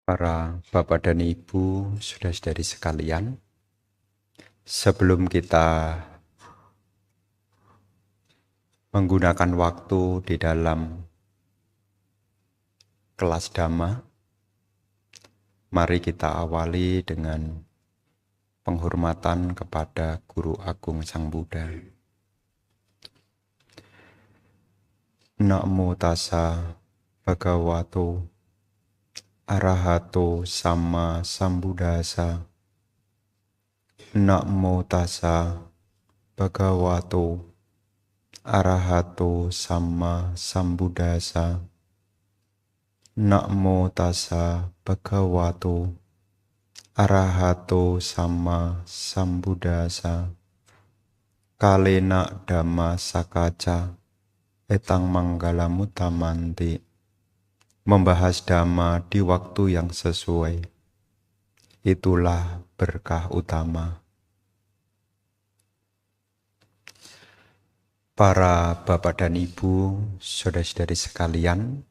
Para Bapak dan Ibu, saudara-saudari sekalian, sebelum kita menggunakan waktu di dalam kelas Dhamma, mari kita awali dengan penghormatan kepada Guru Agung Sang Buddha. Namo tassa bhagavato arahato sama sambuddhassa. Namo tassa bhagavato arahato sama sambuddhassa. Namo tassa bhagavato arahato sama sambuddhassa. Kalena dhamma sakaca etang manggalamuttamanti. Membahas dhamma di waktu yang sesuai, itulah berkah utama. Para Bapak dan Ibu, saudara-saudari sekalian,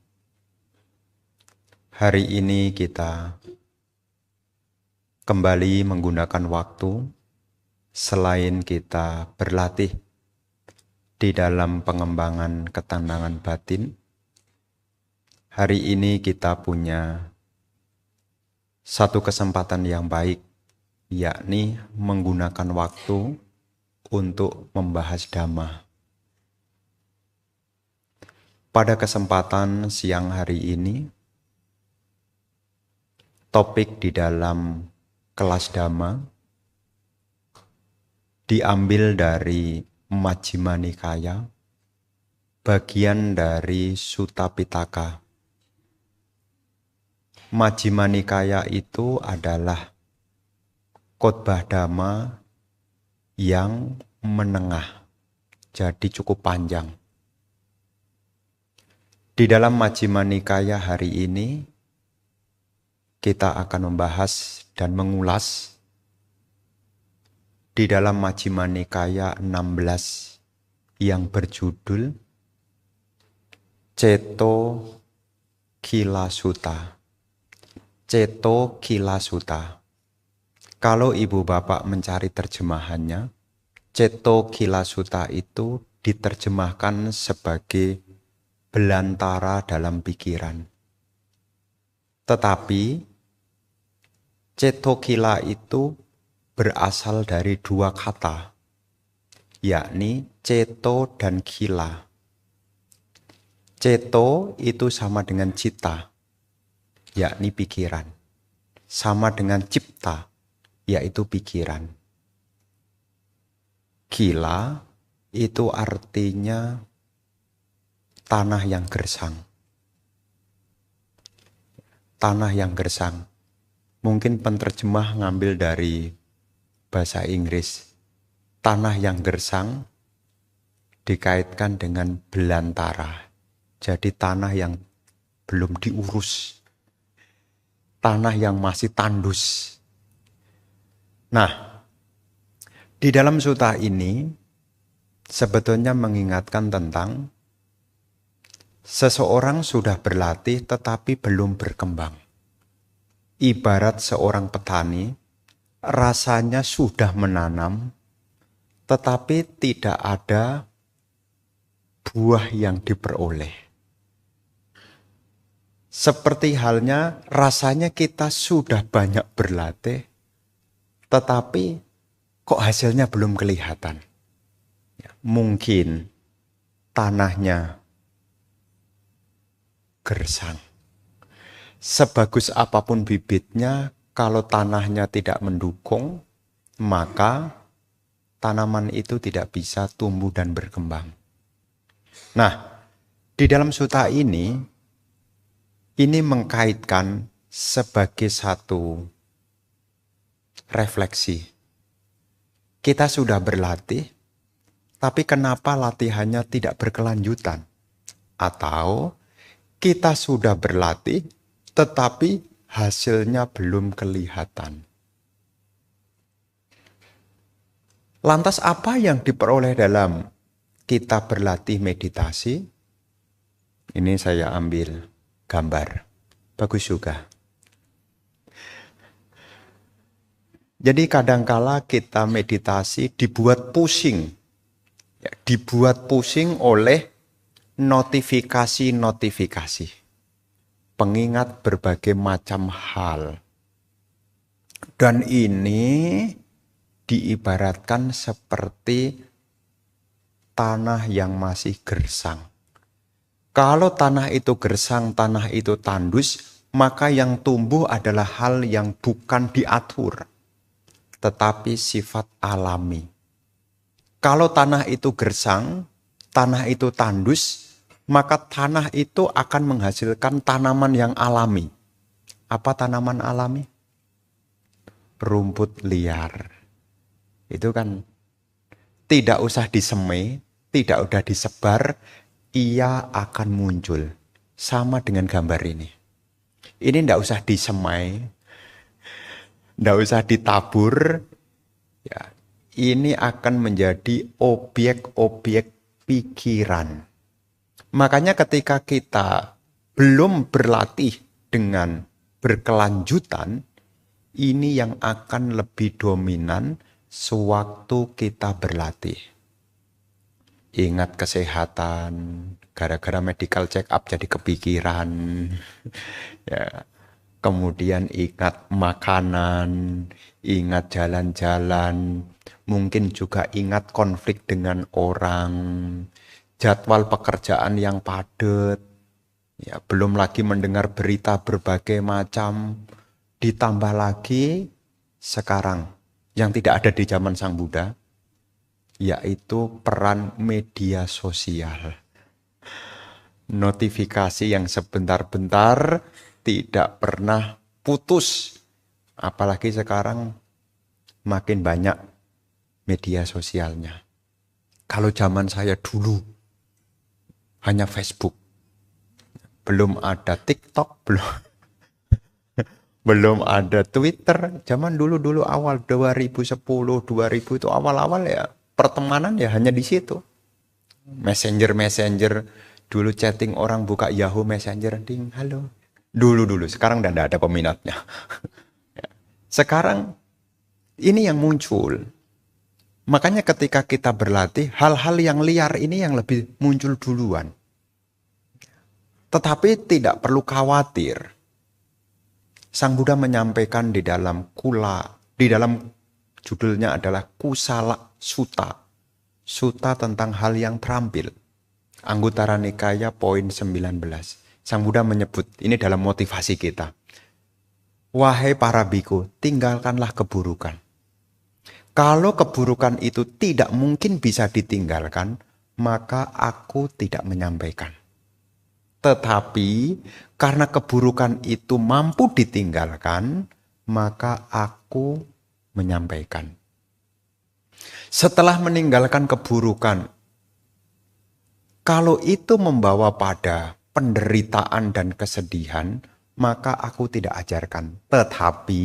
hari ini kita kembali menggunakan waktu selain kita berlatih di dalam pengembangan ketenangan batin. Hari ini kita punya satu kesempatan yang baik, yakni menggunakan waktu untuk membahas Dhamma. Pada kesempatan siang hari ini, topik di dalam kelas Dhamma diambil dari Majjhima Nikaya, bagian dari Sutta Pitaka. Majjhima Nikaya itu adalah khotbah Dhamma yang menengah, jadi cukup panjang. Di dalam Majjhima Nikaya hari ini, kita akan membahas dan mengulas di dalam Majjhima Nikaya 16 yang berjudul Ceto Kila Sutta. Ceto Kila Sutta. Kalau ibu bapak mencari terjemahannya, Ceto Kila Sutta itu diterjemahkan sebagai belantara dalam pikiran. Tetapi Ceto Kila itu berasal dari dua kata, yakni ceto dan kila. Ceto itu sama dengan cita, yakni pikiran. Sama dengan cipta, yaitu pikiran. Kila itu artinya tanah yang gersang. Tanah yang gersang. Mungkin penerjemah ngambil dari bahasa Inggris. Tanah yang gersang dikaitkan dengan belantara. Jadi tanah yang belum diurus. Tanah yang masih tandus. Nah, di dalam sutta ini sebetulnya mengingatkan tentang seseorang sudah berlatih tetapi belum berkembang. Ibarat seorang petani, rasanya sudah menanam, tetapi tidak ada buah yang diperoleh. Seperti halnya rasanya kita sudah banyak berlatih, tetapi kok hasilnya belum kelihatan. Mungkin tanahnya gersang. Sebagus apapun bibitnya, kalau tanahnya tidak mendukung, maka tanaman itu tidak bisa tumbuh dan berkembang. Nah, di dalam sutta ini mengkaitkan sebagai satu refleksi. Kita sudah berlatih, tapi kenapa latihannya tidak berkelanjutan? Atau kita sudah berlatih, tetapi hasilnya belum kelihatan. Lantas apa yang diperoleh dalam kita berlatih meditasi? Ini saya ambil gambar. Bagus juga. Jadi kadangkala kita meditasi dibuat pusing. Ya, dibuat pusing oleh notifikasi-notifikasi. Pengingat berbagai macam hal. Dan ini diibaratkan seperti tanah yang masih gersang. Kalau tanah itu gersang, tanah itu tandus, maka yang tumbuh adalah hal yang bukan diatur, tetapi sifat alami. Kalau tanah itu gersang, tanah itu tandus, maka tanah itu akan menghasilkan tanaman yang alami. Apa tanaman alami? Rumput liar. Itu kan tidak usah disemai, tidak udah disebar, ia akan muncul. Sama dengan gambar ini. Ini tidak usah disemai, tidak usah ditabur. Ya, ini akan menjadi objek-objek pikiran. Makanya ketika kita belum berlatih dengan berkelanjutan, ini yang akan lebih dominan sewaktu kita berlatih. Ingat kesehatan, gara-gara medical check up jadi kepikiran. Ya. Kemudian ingat makanan, ingat jalan-jalan, mungkin juga ingat konflik dengan orang, jadwal pekerjaan yang padat, ya, belum lagi mendengar berita berbagai macam, ditambah lagi sekarang yang tidak ada di zaman Sang Buddha, yaitu peran media sosial. Notifikasi yang sebentar-bentar tidak pernah putus. Apalagi sekarang makin banyak media sosialnya. Kalau zaman saya dulu hanya Facebook. Belum ada TikTok, belum ada Twitter. Zaman dulu awal 2010, 2000 itu awal-awal ya. Pertemanan ya hanya di situ. Messenger. Dulu chatting orang buka Yahoo Messenger. Ding, halo. Dulu. Sekarang udah ada peminatnya. Sekarang ini yang muncul. Makanya ketika kita berlatih, hal-hal yang liar ini yang lebih muncul duluan. Tetapi tidak perlu khawatir. Sang Buddha menyampaikan di dalam judulnya adalah Kusala Sutta. Sutta tentang hal yang terampil. Anguttara Nikaya poin 19. Sang Buddha menyebut, ini dalam motivasi kita. Wahai para biku, tinggalkanlah keburukan. Kalau keburukan itu tidak mungkin bisa ditinggalkan, maka aku tidak menyampaikan. Tetapi karena keburukan itu mampu ditinggalkan, maka aku menyampaikan. Setelah meninggalkan keburukan, kalau itu membawa pada penderitaan dan kesedihan, maka aku tidak ajarkan. Tetapi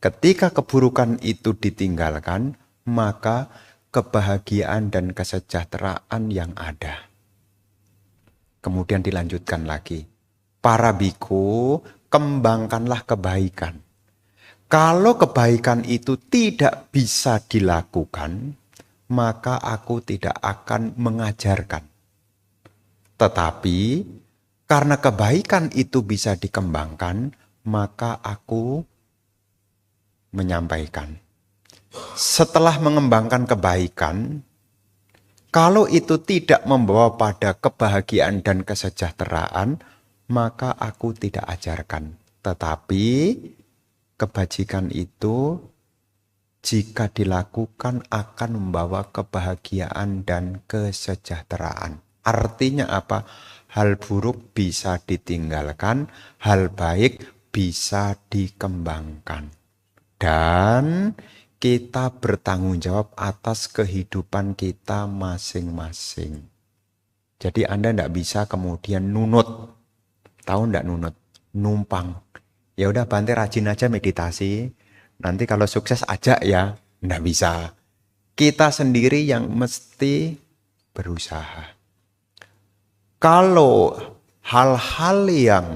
ketika keburukan itu ditinggalkan, maka kebahagiaan dan kesejahteraan yang ada. Kemudian dilanjutkan lagi. Para biku, kembangkanlah kebaikan. Kalau kebaikan itu tidak bisa dilakukan, maka aku tidak akan mengajarkan. Tetapi karena kebaikan itu bisa dikembangkan, maka aku menyampaikan. Setelah mengembangkan kebaikan, kalau itu tidak membawa pada kebahagiaan dan kesejahteraan, maka aku tidak ajarkan. Tetapi kebajikan itu jika dilakukan akan membawa kebahagiaan dan kesejahteraan. Artinya apa? Hal buruk bisa ditinggalkan, hal baik bisa dikembangkan. Dan kita bertanggung jawab atas kehidupan kita masing-masing. Jadi Anda tidak bisa kemudian nunut. Tahu tidak nunut? Numpang. Ya udah Bante rajin aja meditasi. Nanti kalau sukses ajak ya. Tidak bisa. Kita sendiri yang mesti berusaha. Kalau hal-hal yang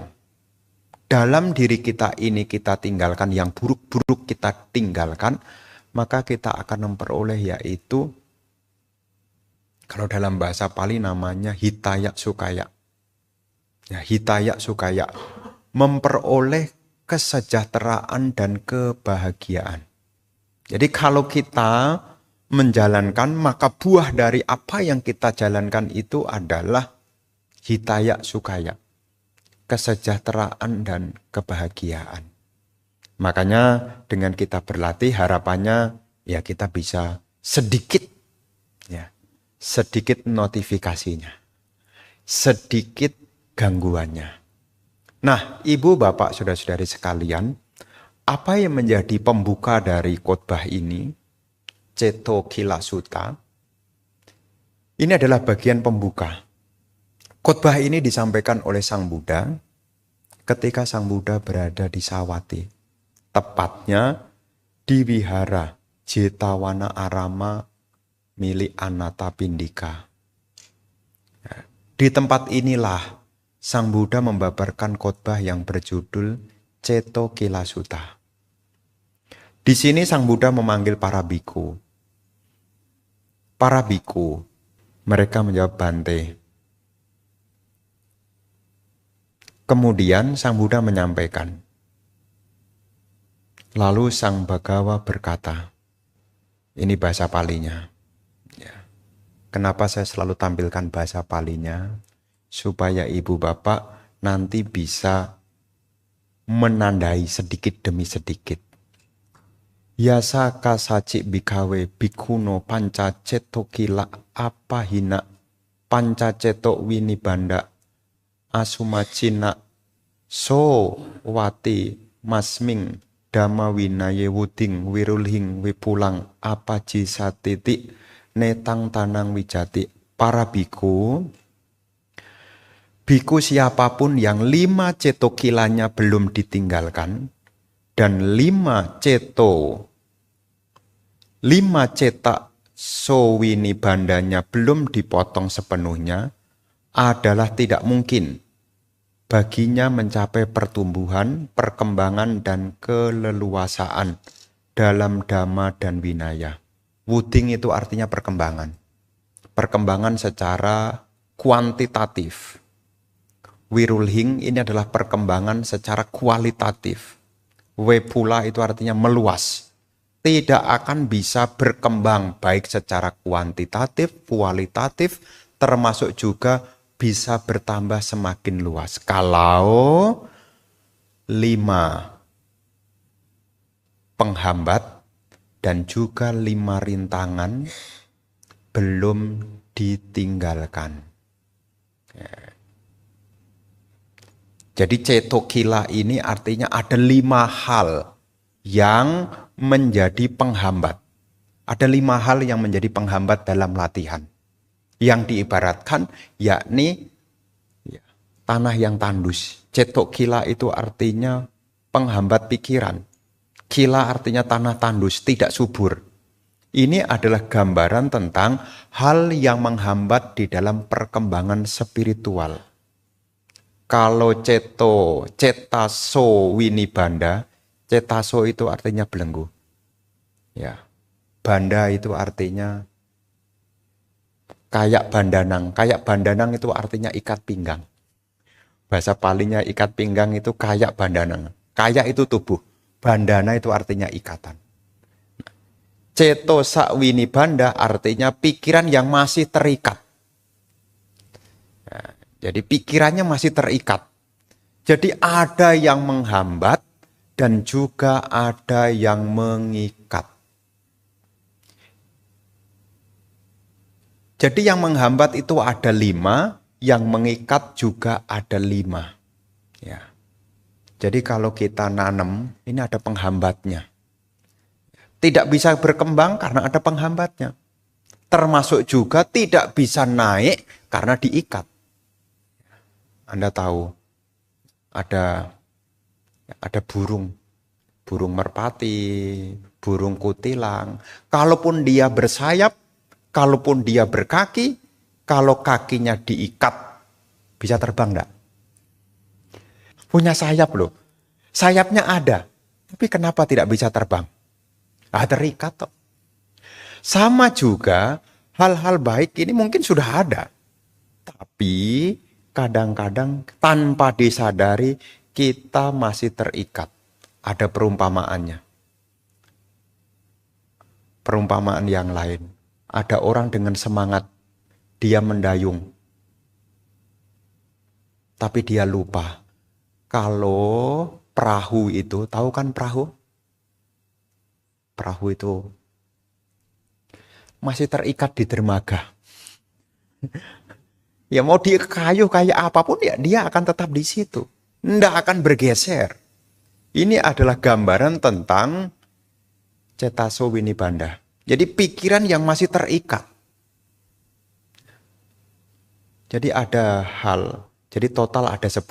dalam diri kita ini kita tinggalkan, yang buruk-buruk kita tinggalkan, maka kita akan memperoleh yaitu, kalau dalam bahasa Pali namanya hitaya sukaya. Ya, hitaya sukaya, memperoleh kesejahteraan dan kebahagiaan. Jadi kalau kita menjalankan, maka buah dari apa yang kita jalankan itu adalah hitaya sukaya, kesejahteraan dan kebahagiaan. Makanya dengan kita berlatih, harapannya ya kita bisa sedikit notifikasinya, sedikit gangguannya. Nah, ibu bapak saudara-saudari sekalian, apa yang menjadi pembuka dari khotbah ini, Ceto Kila Sutta, ini adalah bagian pembuka. Khotbah ini disampaikan oleh Sang Buddha ketika Sang Buddha berada di Sawati, tepatnya di wihara Jetawana Arama milik Anathapindika. Di tempat inilah Sang Buddha membabarkan khotbah yang berjudul Ceto Kila Sutta. Di sini Sang Buddha memanggil para biku. Para biku, mereka menjawab Bante. Kemudian Sang Buddha menyampaikan. Lalu Sang Bhagawa berkata, ini bahasa Palinya. Ya. Kenapa saya selalu tampilkan bahasa Palinya? Supaya ibu bapak nanti bisa menandai sedikit demi sedikit. Yasaka saci bikawe bikuno panca ceto kila apa hina panca ceto winibanda asumacina so wati masming dhamma winaye wuding wirulhing wipulang apa jisatiti netang tanang wijati. Para biku, biku siapapun yang 5 ceto kilanya belum ditinggalkan dan 5 cetak sowini bandanya belum dipotong sepenuhnya, adalah tidak mungkin baginya mencapai pertumbuhan, perkembangan, dan keleluasaan dalam dhamma dan winaya. Wuding itu artinya perkembangan. Perkembangan secara kuantitatif. Wirulhing ini adalah perkembangan secara kualitatif. Wepula itu artinya meluas. Tidak akan bisa berkembang baik secara kuantitatif, kualitatif, termasuk juga bisa bertambah semakin luas. Kalau 5 penghambat dan juga 5 rintangan belum ditinggalkan. Jadi ceto kila ini artinya ada 5 hal yang menjadi penghambat. Ada 5 hal yang menjadi penghambat dalam latihan. Yang diibaratkan yakni tanah yang tandus. Ceto kila itu artinya penghambat pikiran. Kila artinya tanah tandus, tidak subur. Ini adalah gambaran tentang hal yang menghambat di dalam perkembangan spiritual. Kalau cetaso winibanda, cetaso itu artinya belenggu. Ya. Banda itu artinya kayak bandanang. Kayak bandanang itu artinya ikat pinggang. Bahasa Palinya ikat pinggang itu kayak bandanang. Kayak itu tubuh. Bandana itu artinya ikatan. Ceto sakwinibanda artinya pikiran yang masih terikat. Nah, jadi pikirannya masih terikat. Jadi ada yang menghambat dan juga ada yang mengikat. Jadi yang menghambat itu ada 5, yang mengikat juga ada 5. Ya. Jadi kalau kita nanam, ini ada penghambatnya. Tidak bisa berkembang karena ada penghambatnya. Termasuk juga tidak bisa naik karena diikat. Anda tahu, ada burung merpati, burung kutilang. Kalaupun dia bersayap, kalaupun dia berkaki, kalau kakinya diikat, bisa terbang enggak? Punya sayap loh. Sayapnya ada. Tapi kenapa tidak bisa terbang? Terikat toh. Sama juga hal-hal baik ini mungkin sudah ada. Tapi kadang-kadang tanpa disadari kita masih terikat. Ada perumpamaannya. Perumpamaan yang lain. Ada orang dengan semangat. Dia mendayung. Tapi dia lupa. Kalau perahu itu, tahu kan perahu? Perahu itu masih terikat di dermaga. Ya mau dia kayu kayak apapun ya dia akan tetap di situ. Nggak akan bergeser. Ini adalah gambaran tentang Cetaso Winibanda. Jadi pikiran yang masih terikat. Jadi ada hal, jadi total ada 10.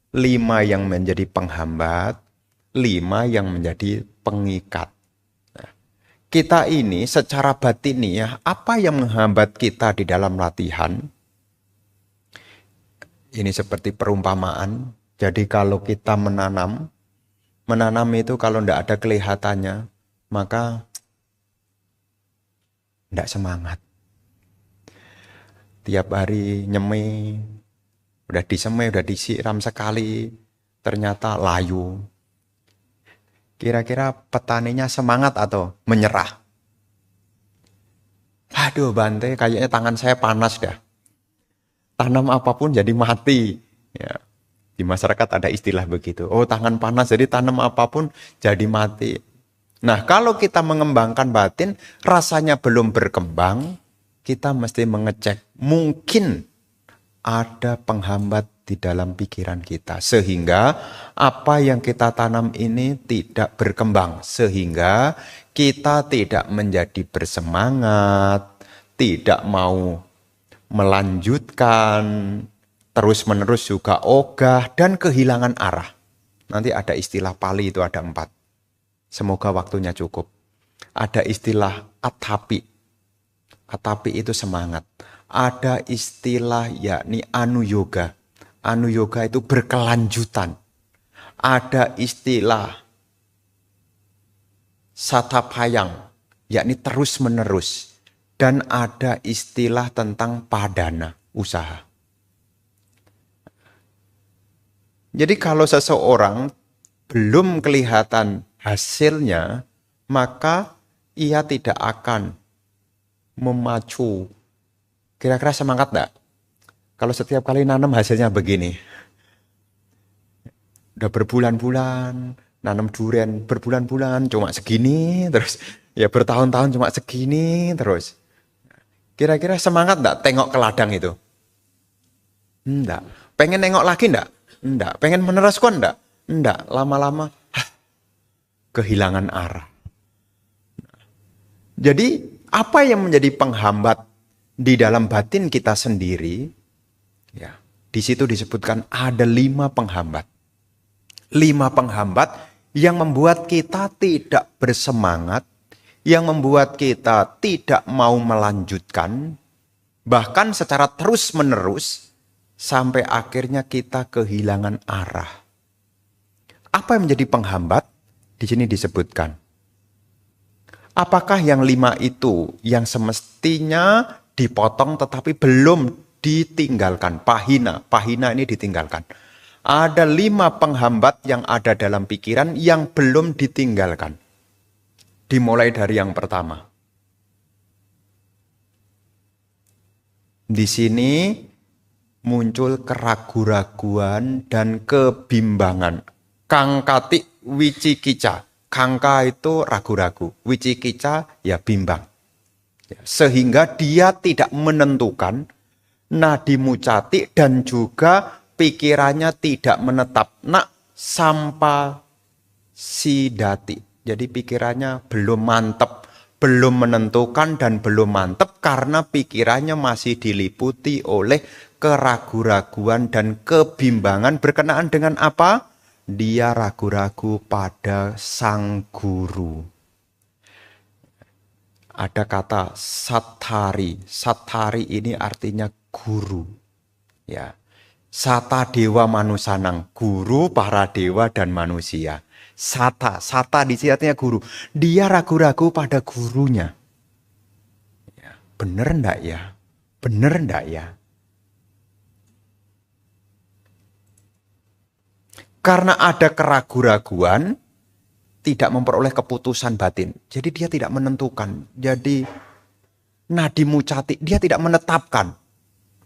5 yang menjadi penghambat, 5 yang menjadi pengikat. Nah, kita ini secara batiniah, apa yang menghambat kita di dalam latihan? Ini seperti perumpamaan. Jadi kalau kita menanam itu kalau tidak ada kelihatannya, maka tidak semangat. Tiap hari nyemai, udah disemai, udah disiram sekali, ternyata layu. Kira-kira petaninya semangat atau menyerah? Aduh Bante, kayaknya tangan saya panas dah. Tanam apapun jadi mati. Ya, di masyarakat ada istilah begitu. Oh, tangan panas jadi tanam apapun jadi mati. Nah, kalau kita mengembangkan batin, rasanya belum berkembang, kita mesti mengecek. Mungkin ada penghambat di dalam pikiran kita. Sehingga apa yang kita tanam ini tidak berkembang. Sehingga kita tidak menjadi bersemangat, tidak mau melanjutkan, terus-menerus juga ogah, dan kehilangan arah. Nanti ada istilah Pali itu ada 4. Semoga waktunya cukup. Ada istilah atapi. Atapi itu semangat. Ada istilah yakni anuyoga. Anuyoga itu berkelanjutan. Ada istilah satapayang, yakni terus-menerus. Dan ada istilah tentang padana, usaha. Jadi kalau seseorang belum kelihatan hasilnya, maka ia tidak akan memacu. Kira-kira semangat enggak? Kalau setiap kali nanam hasilnya begini. Udah berbulan-bulan, nanam durian berbulan-bulan cuma segini, terus ya bertahun-tahun cuma segini, terus. Kira-kira semangat enggak tengok ke ladang itu? Enggak. Pengen nengok lagi enggak? Enggak. Pengen meneruskan enggak? Enggak. Lama-lama kehilangan arah. Jadi apa yang menjadi penghambat di dalam batin kita sendiri? Ya, di situ disebutkan ada 5 penghambat. 5 penghambat yang membuat kita tidak bersemangat, yang membuat kita tidak mau melanjutkan, bahkan secara terus-menerus, sampai akhirnya kita kehilangan arah. Apa yang menjadi penghambat? Di sini disebutkan. Apakah yang 5 itu yang semestinya dipotong tetapi belum ditinggalkan? Pahina ini ditinggalkan. Ada 5 penghambat yang ada dalam pikiran yang belum ditinggalkan. Dimulai dari yang pertama. Di sini muncul keraguan-raguan dan kebimbangan. Kangkati wicikica. Kangka itu ragu-ragu. Wicikica ya bimbang. Sehingga dia tidak menentukan nadi mucati dan juga pikirannya tidak menetap. Nak sampa sidati. Jadi pikirannya belum mantap, belum menentukan dan belum mantap karena pikirannya masih diliputi oleh keraguan-raguan dan kebimbangan berkenaan dengan apa? Dia ragu-ragu pada sang guru. Ada kata sattari. Sattari ini artinya guru. Ya. Sata dewa manusanang, guru para dewa dan manusia. Sata di sini artinya guru. Dia ragu-ragu pada gurunya. Bener enggak ya? Bener enggak ya? Karena ada keraguan-raguan, tidak memperoleh keputusan batin. Jadi dia tidak menentukan. Jadi nadi mucati, dia tidak menetapkan.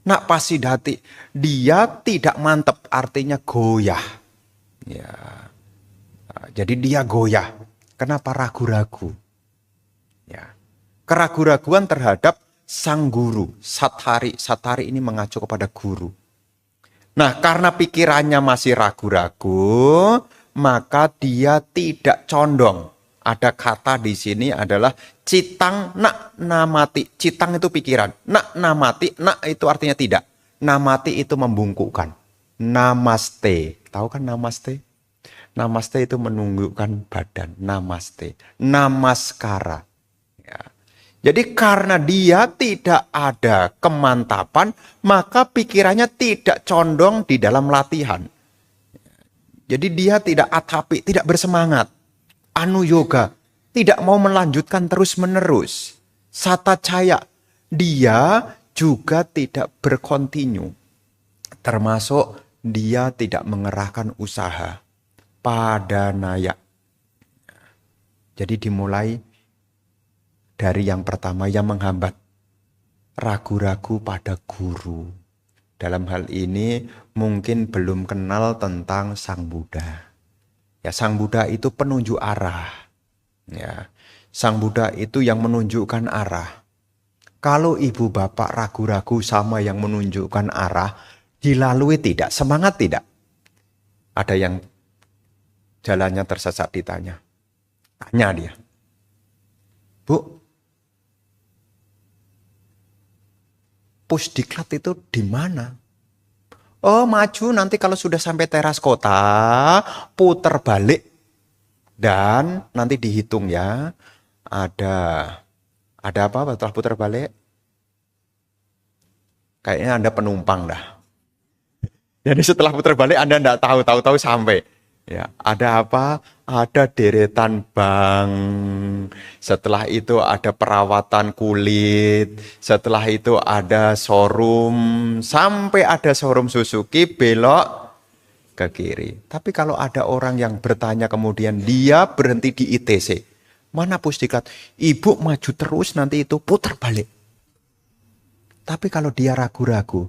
Nak pasidati, dia tidak mantep, artinya goyah. Ya, jadi dia goyah. Kenapa ragu-ragu? Ya, keraguan-raguan terhadap sang guru, Sathari. Sathari ini mengacu kepada guru. Nah, karena pikirannya masih ragu-ragu, maka dia tidak condong. Ada kata di sini adalah citang nak namati. Citang itu pikiran. Nak namati, nak itu artinya tidak. Namati itu membungkukkan. Namaste. Tahu kan namaste? Namaste itu menunjukkan badan. Namaste. Namaskara. Ya. Jadi karena dia tidak ada kemantapan, maka pikirannya tidak condong di dalam latihan. Jadi dia tidak atapi, tidak bersemangat. Anu yoga, tidak mau melanjutkan terus-menerus. Sata caya, dia juga tidak berkontinu. Termasuk dia tidak mengerahkan usaha. Padanaya. Jadi dimulai dari yang pertama yang menghambat. Ragu-ragu pada guru. Dalam hal ini mungkin belum kenal tentang Sang Buddha. Ya, Sang Buddha itu penunjuk arah. Ya, Sang Buddha itu yang menunjukkan arah. Kalau ibu bapak ragu-ragu sama yang menunjukkan arah, dilalui tidak? Semangat tidak? Ada yang jalannya tersesat ditanya. Tanya dia. Bu, pusdiklat itu di mana? Oh, maju nanti kalau sudah sampai teras kota, putar balik. Dan nanti dihitung ya. Ada apa setelah putar balik? Kayaknya Anda penumpang dah. Jadi setelah putar balik Anda enggak tahu sampai. Ya, ada apa? Ada deretan bank. Setelah itu ada perawatan kulit. Setelah itu ada showroom. Sampai ada showroom Suzuki, belok ke kiri. Tapi kalau ada orang yang bertanya kemudian dia berhenti di ITC. Mana pusdiklat? Ibu maju terus nanti itu putar balik. Tapi kalau dia ragu-ragu,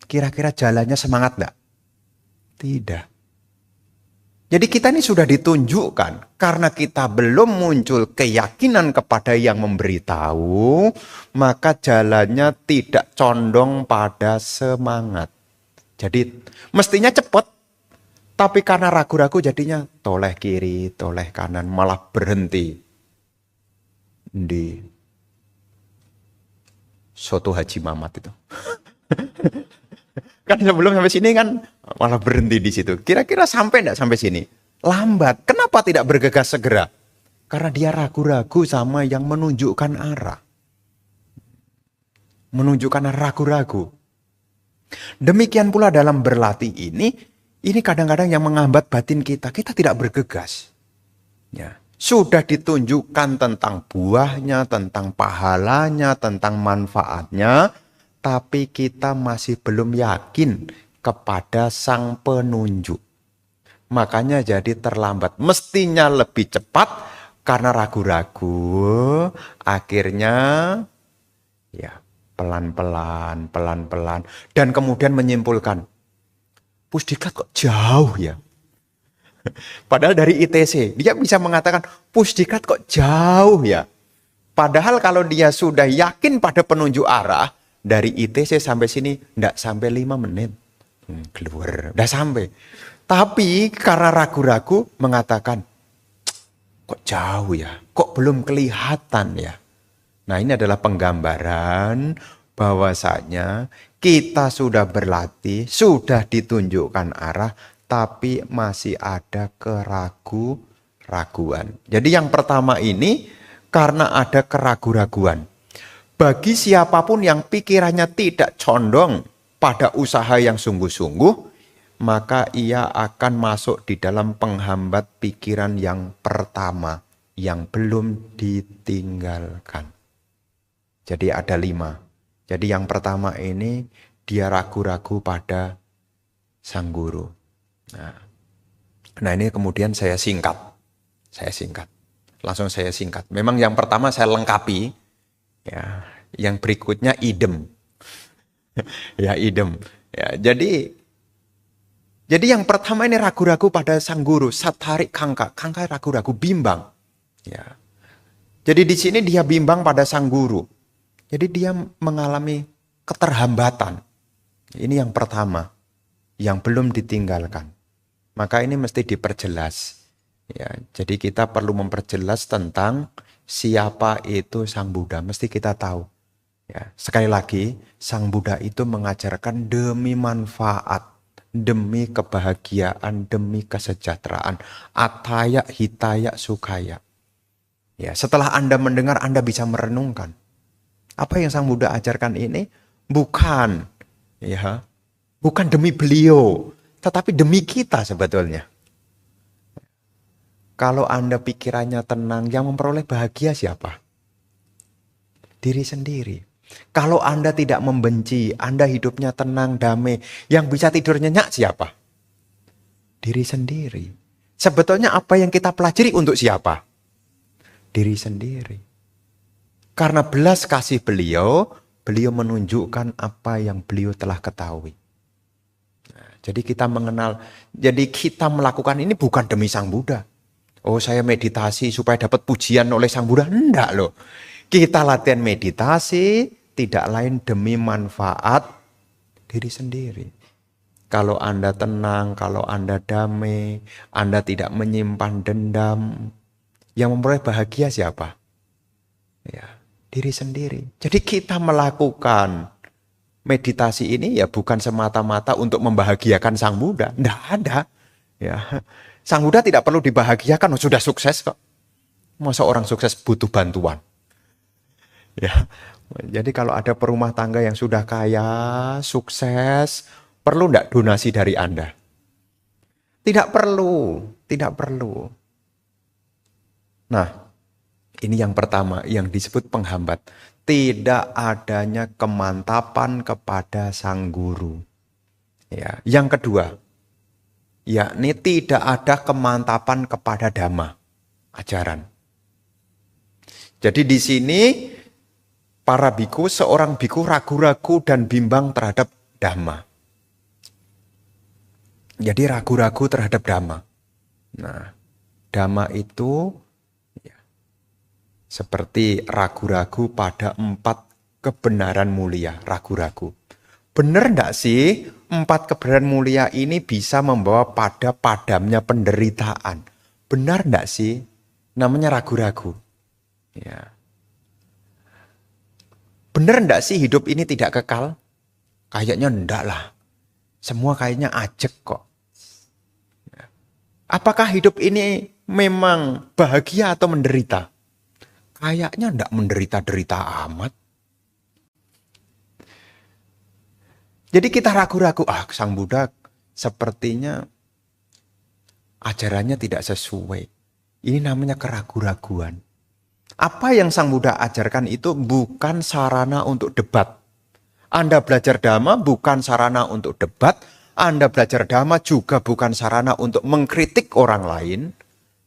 kira-kira jalannya semangat enggak? Tidak. Jadi kita ini sudah ditunjukkan, karena kita belum muncul keyakinan kepada yang memberitahu, maka jalannya tidak condong pada semangat. Jadi mestinya cepat, tapi karena ragu-ragu jadinya toleh kiri, toleh kanan, malah berhenti di soto Haji Mamat itu. Kan sebelum sampai sini kan malah berhenti di situ. Kira-kira sampai enggak sampai sini? Lambat. Kenapa tidak bergegas segera? Karena dia ragu-ragu sama yang menunjukkan arah. Menunjukkan ragu-ragu. Demikian pula dalam berlatih ini kadang-kadang yang menghambat batin kita. Kita tidak bergegas. Ya. Sudah ditunjukkan tentang buahnya, tentang pahalanya, tentang manfaatnya. Tapi kita masih belum yakin kepada sang penunjuk. Makanya jadi terlambat. Mestinya lebih cepat karena ragu-ragu. Akhirnya ya pelan-pelan. Dan kemudian menyimpulkan. Pusdiklat kok jauh ya. Padahal dari ITC dia bisa mengatakan pusdiklat kok jauh ya. Padahal kalau dia sudah yakin pada penunjuk arah. Dari ITC sampai sini enggak sampai 5 menit. Keluar, udah sampai. Tapi karena ragu-ragu mengatakan, kok jauh ya? Kok belum kelihatan ya? Nah, ini adalah penggambaran bahwasanya kita sudah berlatih, sudah ditunjukkan arah, tapi masih ada keraguan. Jadi yang pertama ini karena ada keraguan-raguan. Bagi siapapun yang pikirannya tidak condong pada usaha yang sungguh-sungguh, maka ia akan masuk di dalam penghambat pikiran yang pertama, yang belum ditinggalkan. Jadi ada 5. Jadi yang pertama ini, dia ragu-ragu pada sang guru. Nah ini kemudian saya singkat. Langsung saya singkat. Memang yang pertama saya lengkapi. Ya, yang berikutnya idem. Ya, idem. Ya, jadi yang pertama ini ragu-ragu pada sang guru. Satarik kangka. Kangka ragu-ragu, bimbang. Ya. Jadi di sini dia bimbang pada sang guru. Jadi dia mengalami keterhambatan. Ini yang pertama. Yang belum ditinggalkan. Maka ini mesti diperjelas. Ya, jadi kita perlu memperjelas tentang siapa itu Sang Buddha. Mesti kita tahu. Ya, sekali lagi, Sang Buddha itu mengajarkan demi manfaat, demi kebahagiaan, demi kesejahteraan. Ataya, hitaya, sukaya. Ya, setelah Anda mendengar, Anda bisa merenungkan. Apa yang Sang Buddha ajarkan ini bukan demi beliau, tetapi demi kita sebetulnya. Kalau Anda pikirannya tenang, yang memperoleh bahagia siapa? Diri sendiri. Kalau Anda tidak membenci, Anda hidupnya tenang, damai, yang bisa tidur nyenyak siapa? Diri sendiri. Sebetulnya apa yang kita pelajari untuk siapa? Diri sendiri. Karena belas kasih beliau menunjukkan apa yang beliau telah ketahui. Jadi kita mengenal, jadi kita melakukan ini bukan demi Sang Buddha. Oh, saya meditasi supaya dapat pujian oleh Sang Buddha. Enggak loh. Kita latihan meditasi tidak lain demi manfaat diri sendiri. Kalau Anda tenang, kalau Anda damai, Anda tidak menyimpan dendam, yang memperoleh bahagia siapa? Ya, diri sendiri. Jadi kita melakukan meditasi ini ya bukan semata-mata untuk membahagiakan Sang Buddha. Enggak ada. Ya. Sang Buddha tidak perlu dibahagiakan, sudah sukses kok. Masa orang sukses butuh bantuan? Ya. Jadi kalau ada perumah tangga yang sudah kaya, sukses, perlu enggak donasi dari Anda? Tidak perlu. Nah, ini yang pertama yang disebut penghambat. Tidak adanya kemantapan kepada sang guru. Ya, yang kedua, yakni tidak ada kemantapan kepada dhamma, ajaran. Jadi di sini para biku, seorang biku ragu-ragu dan bimbang terhadap dhamma. Jadi ragu-ragu terhadap dhamma. Nah, dhamma itu seperti ragu-ragu pada 4 kebenaran mulia, ragu-ragu. Benar enggak sih 4 kebenaran mulia ini bisa membawa pada padamnya penderitaan? Benar enggak sih? Namanya ragu-ragu. Ya. Benar enggak sih hidup ini tidak kekal? Kayaknya enggak lah. Semua kayaknya ajek kok. Ya. Apakah hidup ini memang bahagia atau menderita? Kayaknya enggak menderita-derita amat. Jadi kita ragu-ragu, Sang Buddha sepertinya ajarannya tidak sesuai. Ini namanya keragu-raguan. Apa yang Sang Buddha ajarkan itu bukan sarana untuk debat. Anda belajar dhamma bukan sarana untuk debat. Anda belajar dhamma juga bukan sarana untuk mengkritik orang lain.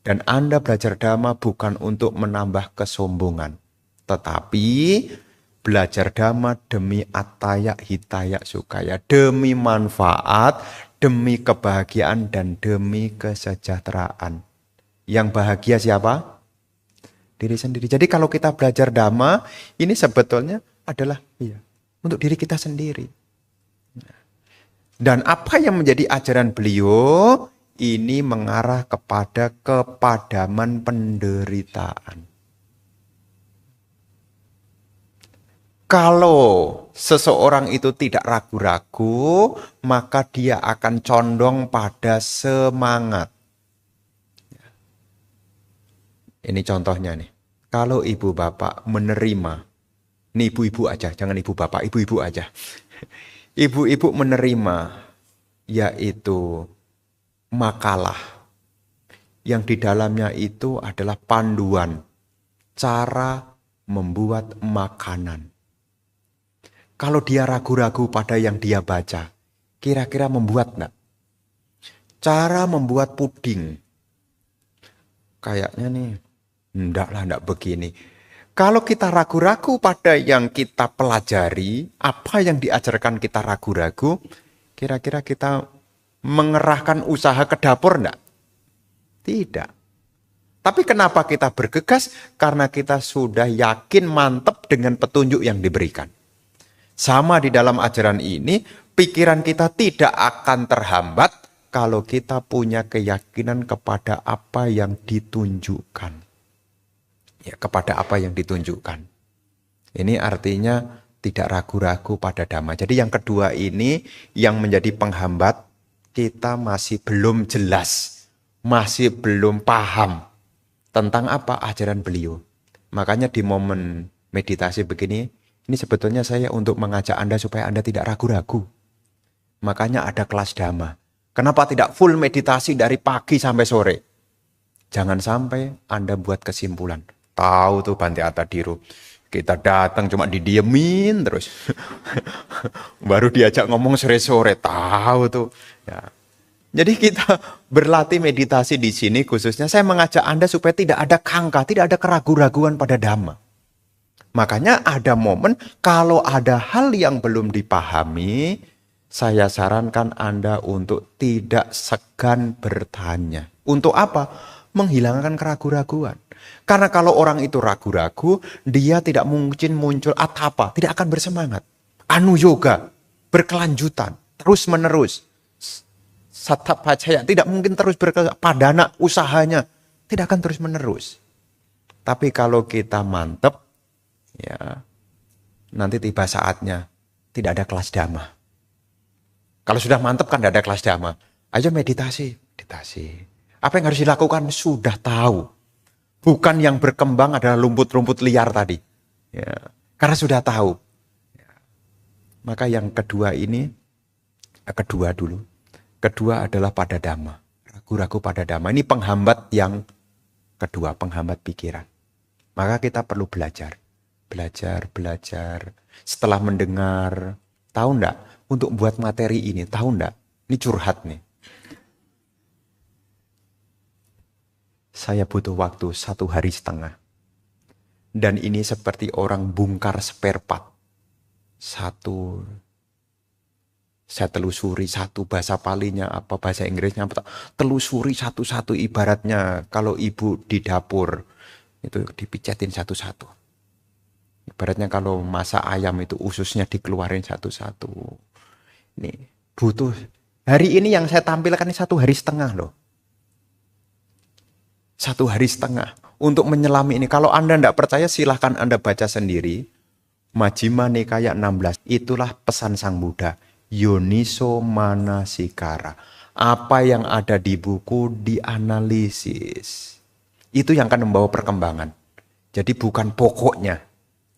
Dan Anda belajar dhamma bukan untuk menambah kesombongan. Tetapi belajar dhamma demi ataya, hitaya, sukaya. Demi manfaat, demi kebahagiaan, dan demi kesejahteraan. Yang bahagia siapa? Diri sendiri. Jadi kalau kita belajar dhamma, ini sebetulnya adalah untuk diri kita sendiri. Dan apa yang menjadi ajaran beliau? Ini mengarah kepada kepadaman penderitaan. Kalau seseorang itu tidak ragu-ragu, maka dia akan condong pada semangat. Ini contohnya nih. Kalau ibu bapak menerima, ini ibu-ibu aja, jangan ibu bapak, ibu-ibu aja. Ibu-ibu menerima yaitu makalah yang di dalamnya itu adalah panduan cara membuat makanan. Kalau dia ragu-ragu pada yang dia baca, kira-kira membuat enggak? Cara membuat puding. Kayaknya nih, enggak begini. Kalau kita ragu-ragu pada yang kita pelajari, apa yang diajarkan kita ragu-ragu, kira-kira kita mengerahkan usaha ke dapur enggak? Tidak. Tapi kenapa kita bergegas? Karena kita sudah yakin mantap dengan petunjuk yang diberikan. Sama di dalam ajaran ini, pikiran kita tidak akan terhambat kalau kita punya keyakinan kepada apa yang ditunjukkan. Ya, kepada apa yang ditunjukkan. Ini artinya tidak ragu-ragu pada dhamma. Jadi yang kedua ini yang menjadi penghambat, kita masih belum jelas, masih belum paham tentang apa ajaran beliau. Makanya di momen meditasi begini, ini sebetulnya saya untuk mengajak Anda supaya Anda tidak ragu-ragu. Makanya ada kelas dhamma. Kenapa tidak full meditasi dari pagi sampai sore? Jangan sampai Anda buat kesimpulan. Tahu tuh Bante Atadiru, kita datang cuma didiemin terus. Baru diajak ngomong sore-sore, tahu tuh. Ya. Jadi kita berlatih meditasi di sini khususnya saya mengajak Anda supaya tidak ada kangka, tidak ada keraguan-raguan pada dhamma. Makanya ada momen kalau ada hal yang belum dipahami, saya sarankan Anda untuk tidak segan bertanya. Untuk apa? Menghilangkan keraguan-raguan. Karena kalau orang itu ragu-ragu, dia tidak mungkin muncul atapa, tidak akan bersemangat. Anu yoga, berkelanjutan, terus-menerus. Satapacaya, tidak mungkin terus berkelanjutan. Padana usahanya, tidak akan terus-menerus. Tapi kalau kita mantep, ya, nanti tiba saatnya tidak ada kelas dhamma. Kalau sudah mantap kan tidak ada kelas dhamma. Ayo meditasi. Apa yang harus dilakukan sudah tahu. Bukan yang berkembang adalah rumput-rumput liar tadi. Ya, karena sudah tahu. Ya. Maka yang kedua ini, kedua adalah pada dhamma. Ragu-ragu pada dhamma. Ini penghambat yang kedua, penghambat pikiran. Maka kita perlu belajar. Belajar. Setelah mendengar, tahu enggak? Untuk buat materi ini, tahu enggak? Ini curhat nih. Saya butuh waktu 1 hari setengah. Dan ini seperti orang bongkar spare part. Saya telusuri satu bahasa Palinya apa, bahasa Inggrisnya apa. Telusuri satu-satu ibaratnya kalau ibu di dapur. Itu dipicetin satu-satu. Ibaratnya kalau masak ayam itu ususnya dikeluarin satu-satu. Ini butuh. Hari ini yang saya tampilkan ini 1 hari setengah loh. 1 hari setengah untuk menyelami ini. Kalau Anda tidak percaya silahkan Anda baca sendiri. Majjhima Nikaya 16. Itulah pesan Sang Buddha. Yoniso Manasikara. Apa yang ada di buku dianalisis. Itu yang akan membawa perkembangan. Jadi bukan pokoknya.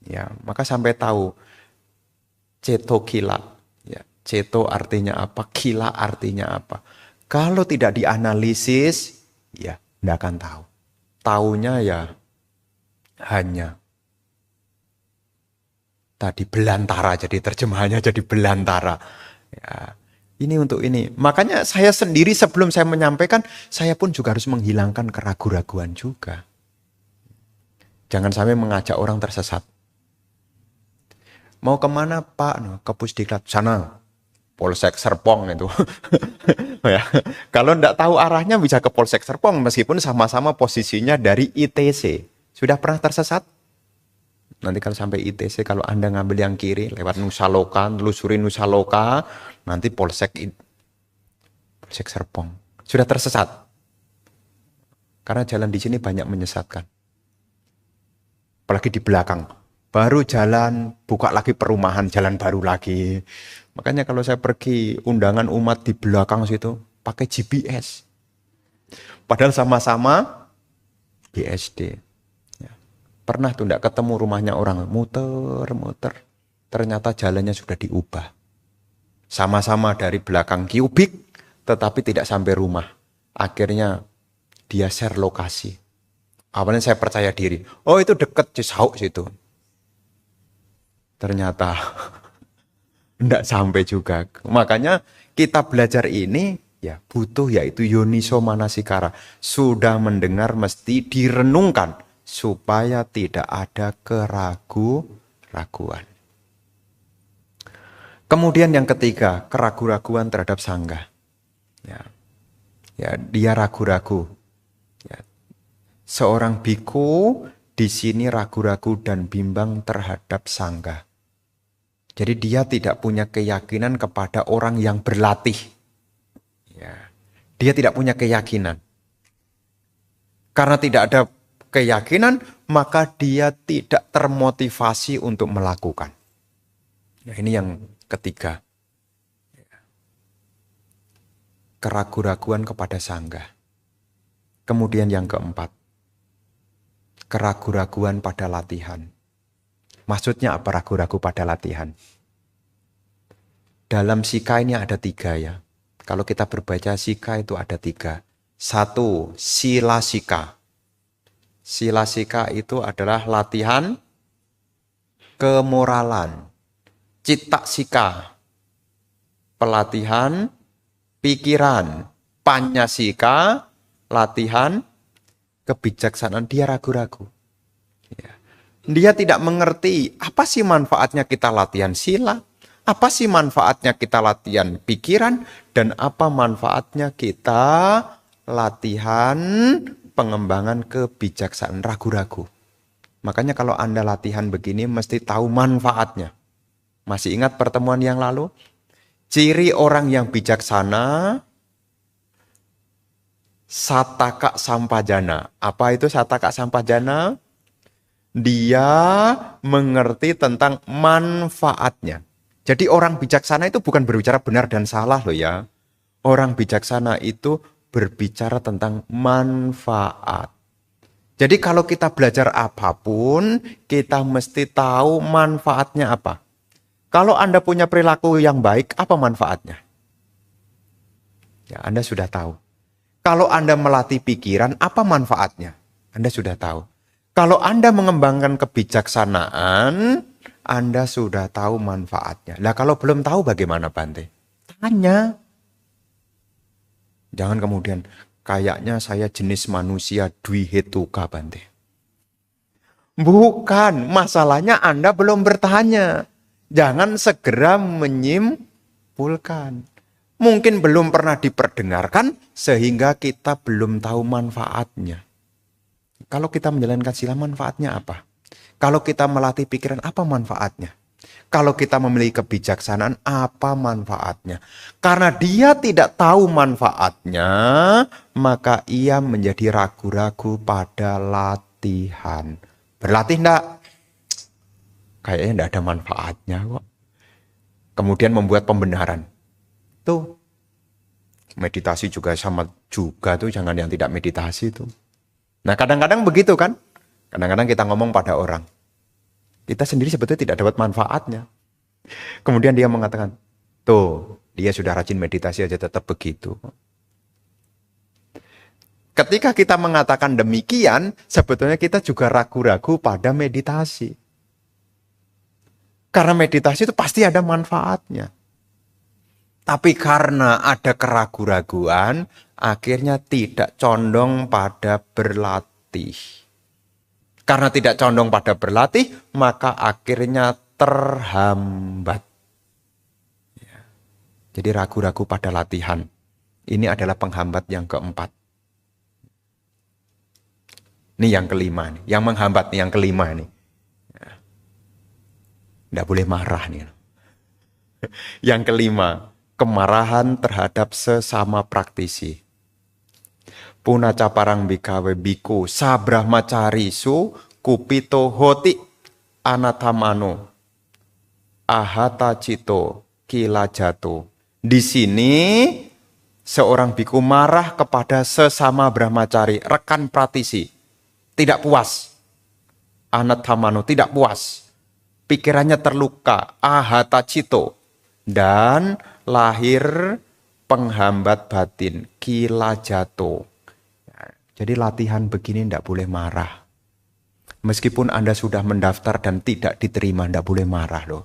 Ya, maka sampai tahu ceto kila. Ya, ceto artinya apa? Kila artinya apa? Kalau tidak dianalisis, ya tidak akan tahu. Taunya ya hanya tadi belantara, jadi terjemahannya jadi belantara. Ya, ini untuk ini. Makanya saya sendiri sebelum saya menyampaikan, saya pun juga harus menghilangkan keraguan-raguan juga. Jangan sampai mengajak orang tersesat. Mau kemana Pak? Ke Pusdiklat sana. Polsek Serpong itu. Ya. Kalau tidak tahu arahnya bisa ke Polsek Serpong meskipun sama-sama posisinya dari ITC. Sudah pernah tersesat? Nanti kalau sampai ITC, kalau Anda ngambil yang kiri lewat Nusa Loka, telusuri Nusa Loka, nanti Polsek Serpong. Sudah tersesat. Karena jalan di sini banyak menyesatkan. Apalagi di belakang. Baru jalan, buka lagi perumahan, jalan baru lagi. Makanya kalau saya pergi undangan umat di belakang situ, pakai GPS. Padahal sama-sama BSD. Ya. Pernah tuh enggak ketemu rumahnya orang, muter. Ternyata jalannya sudah diubah. Sama-sama dari belakang Kyubik, tetapi tidak sampai rumah. Akhirnya dia share lokasi. Awalnya saya percaya diri. Oh itu deket Cisauk situ. Ternyata tidak sampai juga. Makanya kita belajar ini ya butuh yaitu Yoniso Manasikara. Sudah mendengar mesti direnungkan supaya tidak ada keraguan. Kemudian yang ketiga, keraguan terhadap sangga. Ya, dia ragu-ragu. Ya. Seorang biku di sini ragu-ragu dan bimbang terhadap sangga. Jadi dia tidak punya keyakinan kepada orang yang berlatih. Ya. Dia tidak punya keyakinan. Karena tidak ada keyakinan, maka dia tidak termotivasi untuk melakukan. Nah, ini yang ketiga. Keraguan kepada sangga. Kemudian yang keempat. Keraguan pada latihan. Maksudnya apa ragu-ragu pada latihan? Dalam sika ini ada 3 ya. Kalau kita berbaca sika itu ada 3. 1, sila sika. Sila sika itu adalah latihan kemoralan. Citta sika, pelatihan pikiran. Panyasika, latihan kebijaksanaan. Dia ragu-ragu. Dia tidak mengerti apa sih manfaatnya kita latihan sila, apa sih manfaatnya kita latihan pikiran, dan apa manfaatnya kita latihan pengembangan kebijaksanaan. Ragu-ragu. Makanya kalau Anda latihan begini mesti tahu manfaatnya. Masih ingat pertemuan yang lalu? Ciri orang yang bijaksana, sataka sampajana. Apa itu sataka sampajana? Dia mengerti tentang manfaatnya. Jadi orang bijaksana itu bukan berbicara benar dan salah loh ya. Orang bijaksana itu berbicara tentang manfaat. Jadi kalau kita belajar apapun, kita mesti tahu manfaatnya apa. Kalau Anda punya perilaku yang baik, apa manfaatnya? Ya, Anda sudah tahu. Kalau Anda melatih pikiran, apa manfaatnya? Anda sudah tahu. Kalau Anda mengembangkan kebijaksanaan, Anda sudah tahu manfaatnya. Lah kalau belum tahu bagaimana Bante? Tanya. Jangan kemudian, kayaknya saya jenis manusia dwihetuka Bante. Bukan, masalahnya Anda belum bertanya. Jangan segera menyimpulkan. Mungkin belum pernah diperdengarkan sehingga kita belum tahu manfaatnya. Kalau kita menjalankan sila, manfaatnya apa? Kalau kita melatih pikiran, apa manfaatnya? Kalau kita memiliki kebijaksanaan, apa manfaatnya? Karena dia tidak tahu manfaatnya, maka ia menjadi ragu-ragu pada latihan. Berlatih enggak? Kayaknya enggak ada manfaatnya kok. Kemudian membuat pembenaran. Tuh, meditasi juga sama juga tuh, jangan yang tidak meditasi tuh. Nah kadang-kadang begitu kan, kadang-kadang kita ngomong pada orang, kita sendiri sebetulnya tidak dapat manfaatnya. Kemudian dia mengatakan, tuh dia sudah rajin meditasi aja tetap begitu. Ketika kita mengatakan demikian, sebetulnya kita juga ragu-ragu pada meditasi. Karena meditasi itu pasti ada manfaatnya. Tapi karena ada keraguan-raguan, akhirnya tidak condong pada berlatih. Karena tidak condong pada berlatih, maka akhirnya terhambat. Ya. Jadi ragu-ragu pada latihan. Ini adalah penghambat yang keempat. Ini yang kelima nih. Yang menghambat nih, yang kelima nih. Ya. Nggak boleh marah nih. Yang kelima. Kemarahan terhadap sesama praktisi. Punaca parang bikawe biku sabrahmacarisu kupito hoti anatamano ahata cito kilajato. Di sini seorang biku marah kepada sesama brahmacari, rekan praktisi. Tidak puas. Anatamano, tidak puas. Pikirannya terluka. Ahata cito. Dan lahir penghambat batin, kila jatuh. Jadi latihan begini tidak boleh marah. Meskipun Anda sudah mendaftar dan tidak diterima, tidak boleh marah loh.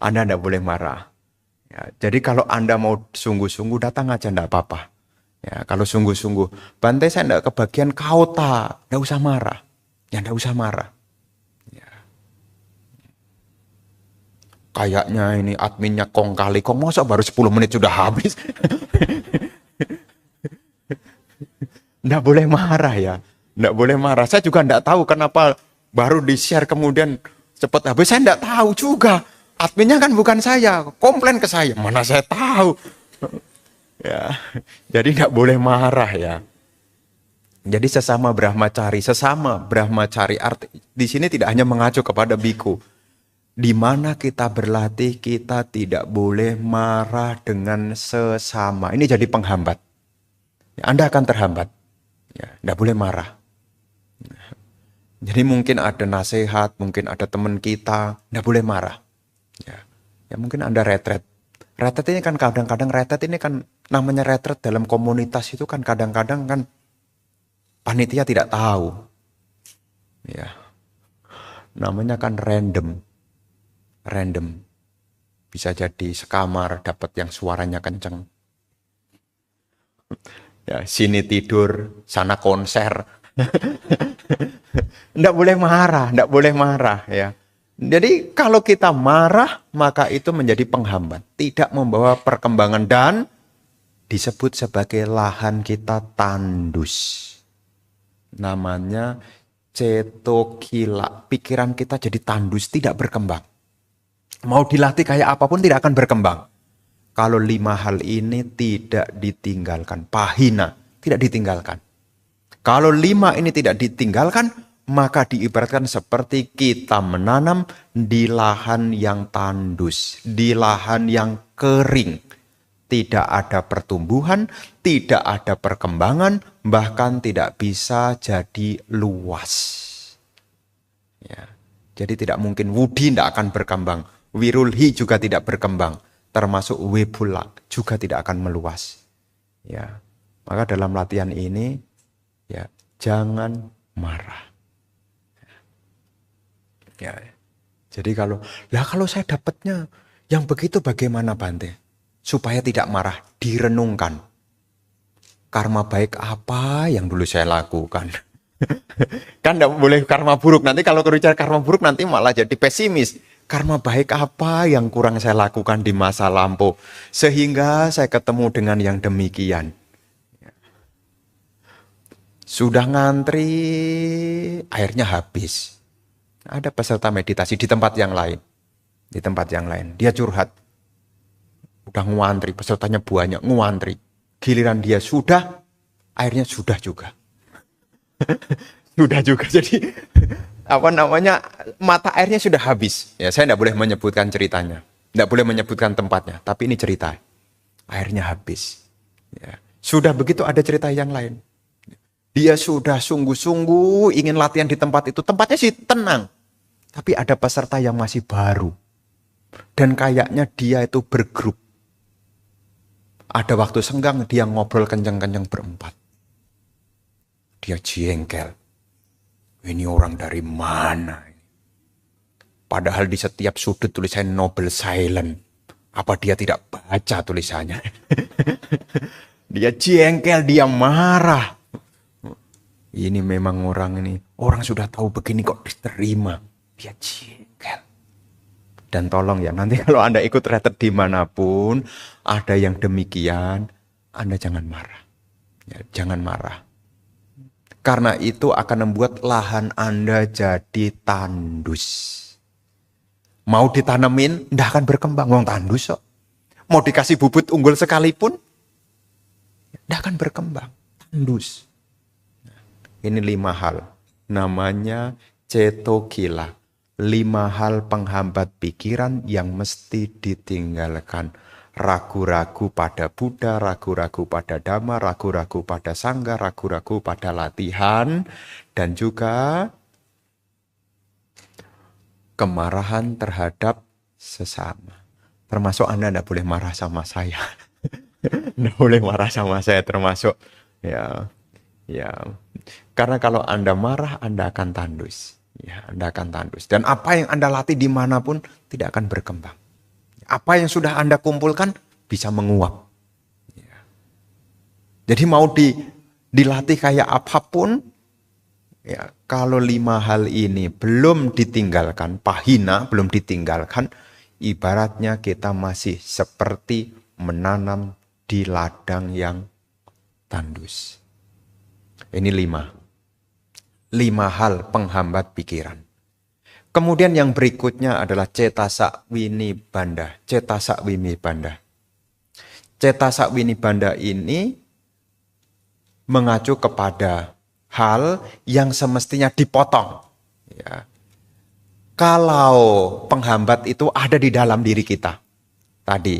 Anda tidak boleh marah. Ya, jadi kalau Anda mau sungguh-sungguh datang aja tidak apa-apa. Ya, kalau sungguh-sungguh, Bante saya tidak kebagian kauta, tidak usah marah. Ya tidak usah marah. Ya. Kayaknya ini adminnya kong kali kong, masa baru 10 menit sudah habis. Tidak boleh marah ya. Tidak boleh marah. Saya juga tidak tahu kenapa baru di-share kemudian cepat habis. Saya tidak tahu juga. Adminnya kan bukan saya. Komplain ke saya. Mana saya tahu. Ya, jadi tidak boleh marah ya. Jadi sesama brahmacari di sini tidak hanya mengacu kepada biku. Di mana kita berlatih, kita tidak boleh marah dengan sesama. Ini jadi penghambat. Ya, Anda akan terhambat. Ya, tidak boleh marah. Jadi mungkin ada nasihat, mungkin ada teman kita, tidak boleh marah. Ya mungkin Anda retret. Retret ini kan kadang-kadang namanya retret dalam komunitas itu kan kadang-kadang kan panitia tidak tahu. Ya. Namanya kan random. Bisa jadi sekamar dapat yang suaranya kenceng. Ya, sini tidur, sana konser. Nggak boleh marah ya. Jadi kalau kita marah, maka itu menjadi penghambat. Tidak membawa perkembangan dan disebut sebagai lahan kita tandus. Namanya cetokila. Pikiran kita jadi tandus, tidak berkembang. Mau dilatih kayak apapun tidak akan berkembang. Kalau 5 hal ini tidak ditinggalkan. Pahina, tidak ditinggalkan. Kalau 5 ini tidak ditinggalkan, maka diibaratkan seperti kita menanam di lahan yang tandus, di lahan yang kering. Tidak ada pertumbuhan, tidak ada perkembangan, bahkan tidak bisa jadi luas. Ya. Jadi tidak mungkin wudi tidak akan berkembang, wirulhi juga tidak berkembang, termasuk webula juga tidak akan meluas. Ya. Maka dalam latihan ini, ya jangan marah. Ya. Jadi kalau saya dapatnya yang begitu bagaimana Bante? Supaya tidak marah, direnungkan. Karma baik apa yang dulu saya lakukan? Kan tidak boleh karma buruk. Nanti kalau bicara karma buruk nanti malah jadi pesimis. Karma baik apa yang kurang saya lakukan di masa lampau sehingga saya ketemu dengan yang demikian. Sudah ngantri, airnya habis. Ada peserta meditasi di tempat yang lain. Dia curhat. Udah ngantri, pesertanya banyak, ngantri. Giliran dia sudah, airnya sudah juga. Sudah juga. Jadi mata airnya sudah habis. Ya, saya tidak boleh menyebutkan ceritanya. Tidak boleh menyebutkan tempatnya. Tapi ini cerita. Airnya habis. Ya. Sudah begitu ada cerita yang lain. Dia sudah sungguh-sungguh ingin latihan di tempat itu. Tempatnya sih tenang. Tapi ada peserta yang masih baru. Dan kayaknya dia itu bergrup. Ada waktu senggang dia ngobrol kencang-kencang berempat. Dia jengkel. Ini orang dari mana? Padahal di setiap sudut tulisan Noble Silent. Apa dia tidak baca tulisannya? Dia jengkel, dia marah. Ini memang orang sudah tahu begini kok diterima. Dia jengkel. Dan tolong ya, nanti kalau Anda ikut retret dimanapun, ada yang demikian, Anda jangan marah. Ya, jangan marah. Karena itu akan membuat lahan Anda jadi tandus. Mau ditanemin, tidak akan berkembang. Wong tandus kok. Mau dikasih bubut unggul sekalipun, tidak akan berkembang. Tandus. Ini 5 hal. Namanya cetokila. 5 hal penghambat pikiran yang mesti ditinggalkan. Ragu-ragu pada Buddha, ragu-ragu pada Dhamma, ragu-ragu pada Sangha, ragu-ragu pada latihan, dan juga kemarahan terhadap sesama. Termasuk Anda tidak boleh marah sama saya. Tidak boleh marah sama saya termasuk. Ya, ya. Karena kalau Anda marah, Anda akan tandus. Ya, Anda akan tandus. Dan apa yang Anda latih dimanapun tidak akan berkembang. Apa yang sudah Anda kumpulkan bisa menguap. Ya. Jadi mau dilatih kayak apapun, ya, kalau 5 hal ini belum ditinggalkan, pahina belum ditinggalkan, ibaratnya kita masih seperti menanam di ladang yang tandus. Ini 5. 5 hal penghambat pikiran. Kemudian yang berikutnya adalah cetasa winibanda. Cetasa winibanda. Cetasa winibanda ini mengacu kepada hal yang semestinya dipotong. Ya. Kalau penghambat itu ada di dalam diri kita. Tadi,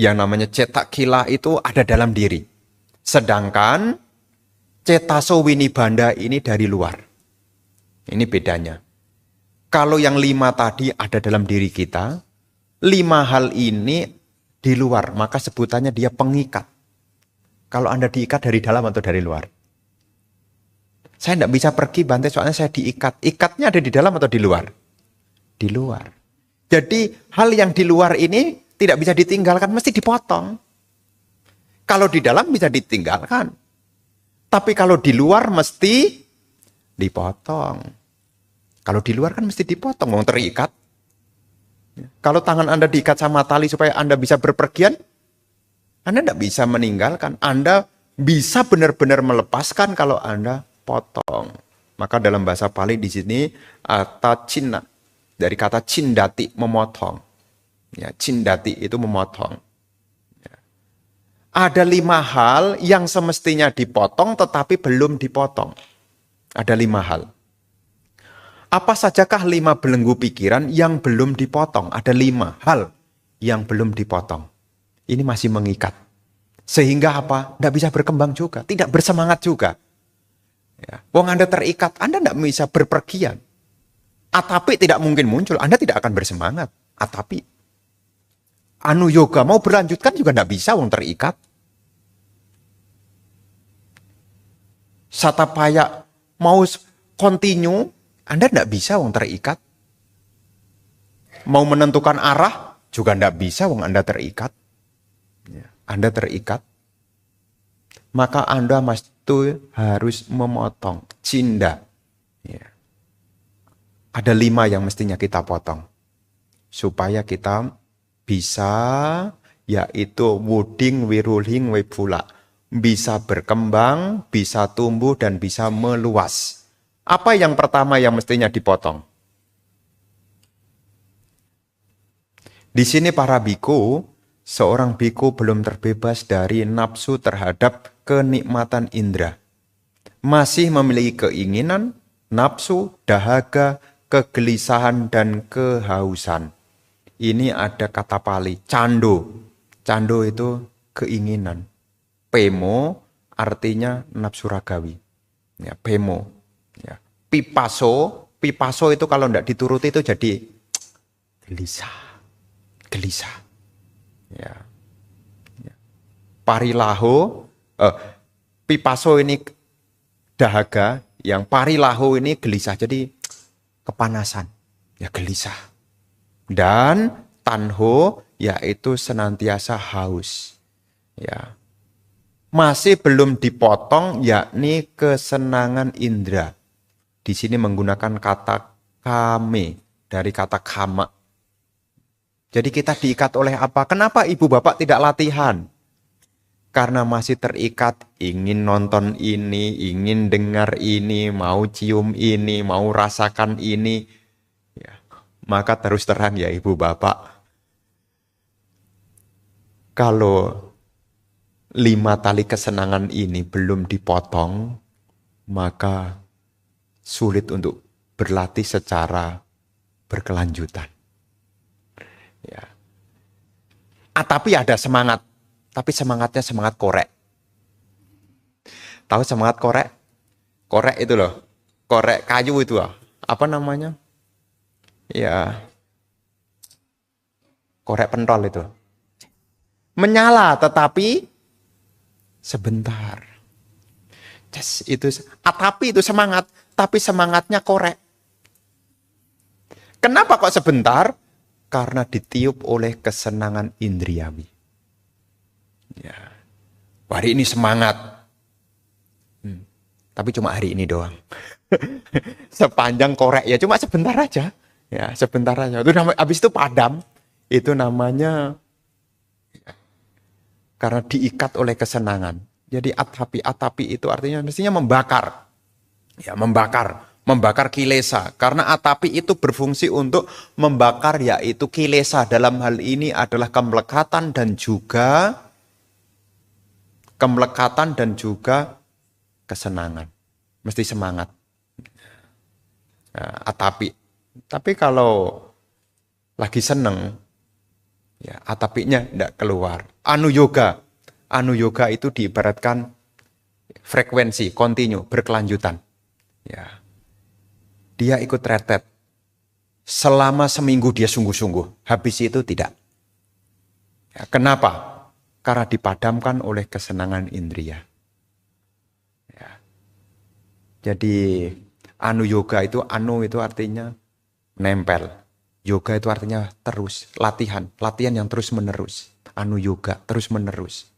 yang namanya cetak kila itu ada dalam diri. Sedangkan cetaso winibanda ini dari luar. Ini bedanya. Kalau yang 5 tadi ada dalam diri kita, 5 hal ini di luar, maka sebutannya dia pengikat. Kalau Anda diikat dari dalam atau dari luar? Saya tidak bisa pergi Bante soalnya saya diikat. Ikatnya ada di dalam atau di luar? Di luar. Jadi hal yang di luar ini tidak bisa ditinggalkan, mesti dipotong. Kalau di dalam bisa ditinggalkan. Tapi kalau di luar mesti dipotong. Kalau di luar kan mesti dipotong, mau terikat. Kalau tangan Anda diikat sama tali supaya Anda bisa berpergian, Anda tidak bisa meninggalkan. Anda bisa benar-benar melepaskan kalau Anda potong. Maka dalam bahasa Pali di sini ata cinna, dari kata cindati, memotong. Ya, cindati itu memotong. Ya. Ada 5 hal yang semestinya dipotong tetapi belum dipotong. Ada 5 hal. Apa sajakah 5 belenggu pikiran yang belum dipotong? Ada 5 hal yang belum dipotong. Ini masih mengikat. Sehingga apa? Tidak bisa berkembang juga. Tidak bersemangat juga. Ya. Wong Anda terikat, Anda tidak bisa berpergian. Atapi tidak mungkin muncul. Anda tidak akan bersemangat. Atapi anu yoga mau berlanjutkan juga tidak bisa, wong terikat. Satapaya mau continue, Anda tidak bisa, wong terikat. Mau menentukan arah, juga tidak bisa, wong Anda terikat. Anda terikat. Maka Anda mesti harus memotong. Cinda. Ya. Ada 5 yang mestinya kita potong. Supaya kita bisa, yaitu wuding, wiruling, webula. Bisa berkembang, bisa tumbuh, dan bisa meluas. Apa yang pertama yang mestinya dipotong? Di sini para biku, seorang biku belum terbebas dari nafsu terhadap kenikmatan indera. Masih memiliki keinginan, nafsu, dahaga, kegelisahan, dan kehausan. Ini ada kata Pali, cando. Cando itu keinginan. Pemo artinya nafsu ragawi. Ya, pemo. Ya. Pipaso itu kalau tidak dituruti itu jadi gelisah. Ya. Ya. Parilaho, pipaso ini dahaga, yang parilaho ini gelisah, jadi kepanasan, ya gelisah. Dan tanho yaitu senantiasa haus. Ya. Masih belum dipotong yakni kesenangan indera. Di sini menggunakan kata kame dari kata kama. Jadi kita diikat oleh apa? Kenapa ibu bapak tidak latihan? Karena masih terikat, ingin nonton ini, ingin dengar ini, mau cium ini, mau rasakan ini. Ya. Maka terus terang ya ibu bapak, kalau 5 tali kesenangan ini belum dipotong, maka sulit untuk berlatih secara berkelanjutan. Ya. Tapi ada semangat. Tapi semangatnya semangat korek. Tahu semangat korek? Korek itu loh. Korek kayu itu loh. Apa namanya? Ya. Korek pentol itu. Menyala tetapi sebentar. Itu tapi itu semangat, tapi semangatnya korek. Kenapa kok sebentar? Karena ditiup oleh kesenangan indriawi. Ya. Hari ini semangat. Tapi cuma hari ini doang. Sepanjang korek ya cuma sebentar aja. Ya, sebentar aja. Itu habis itu padam. Itu namanya karena diikat oleh kesenangan. Jadi atapi itu artinya mestinya membakar. Ya, membakar kilesa. Karena atapi itu berfungsi untuk membakar yaitu kilesa. Dalam hal ini adalah kemelekatan dan juga kesenangan. Mesti semangat. Nah, atapi. Tapi kalau lagi seneng, ya atapinya tidak keluar. Anu yoga itu diibaratkan frekuensi, kontinu, berkelanjutan. Ya. Dia ikut retret. Selama seminggu dia sungguh-sungguh. Habis itu tidak. Ya, kenapa? Karena dipadamkan oleh kesenangan indria. Ya. Jadi anu yoga itu artinya nempel. Yoga itu artinya terus, latihan yang terus menerus. Anu yoga terus menerus.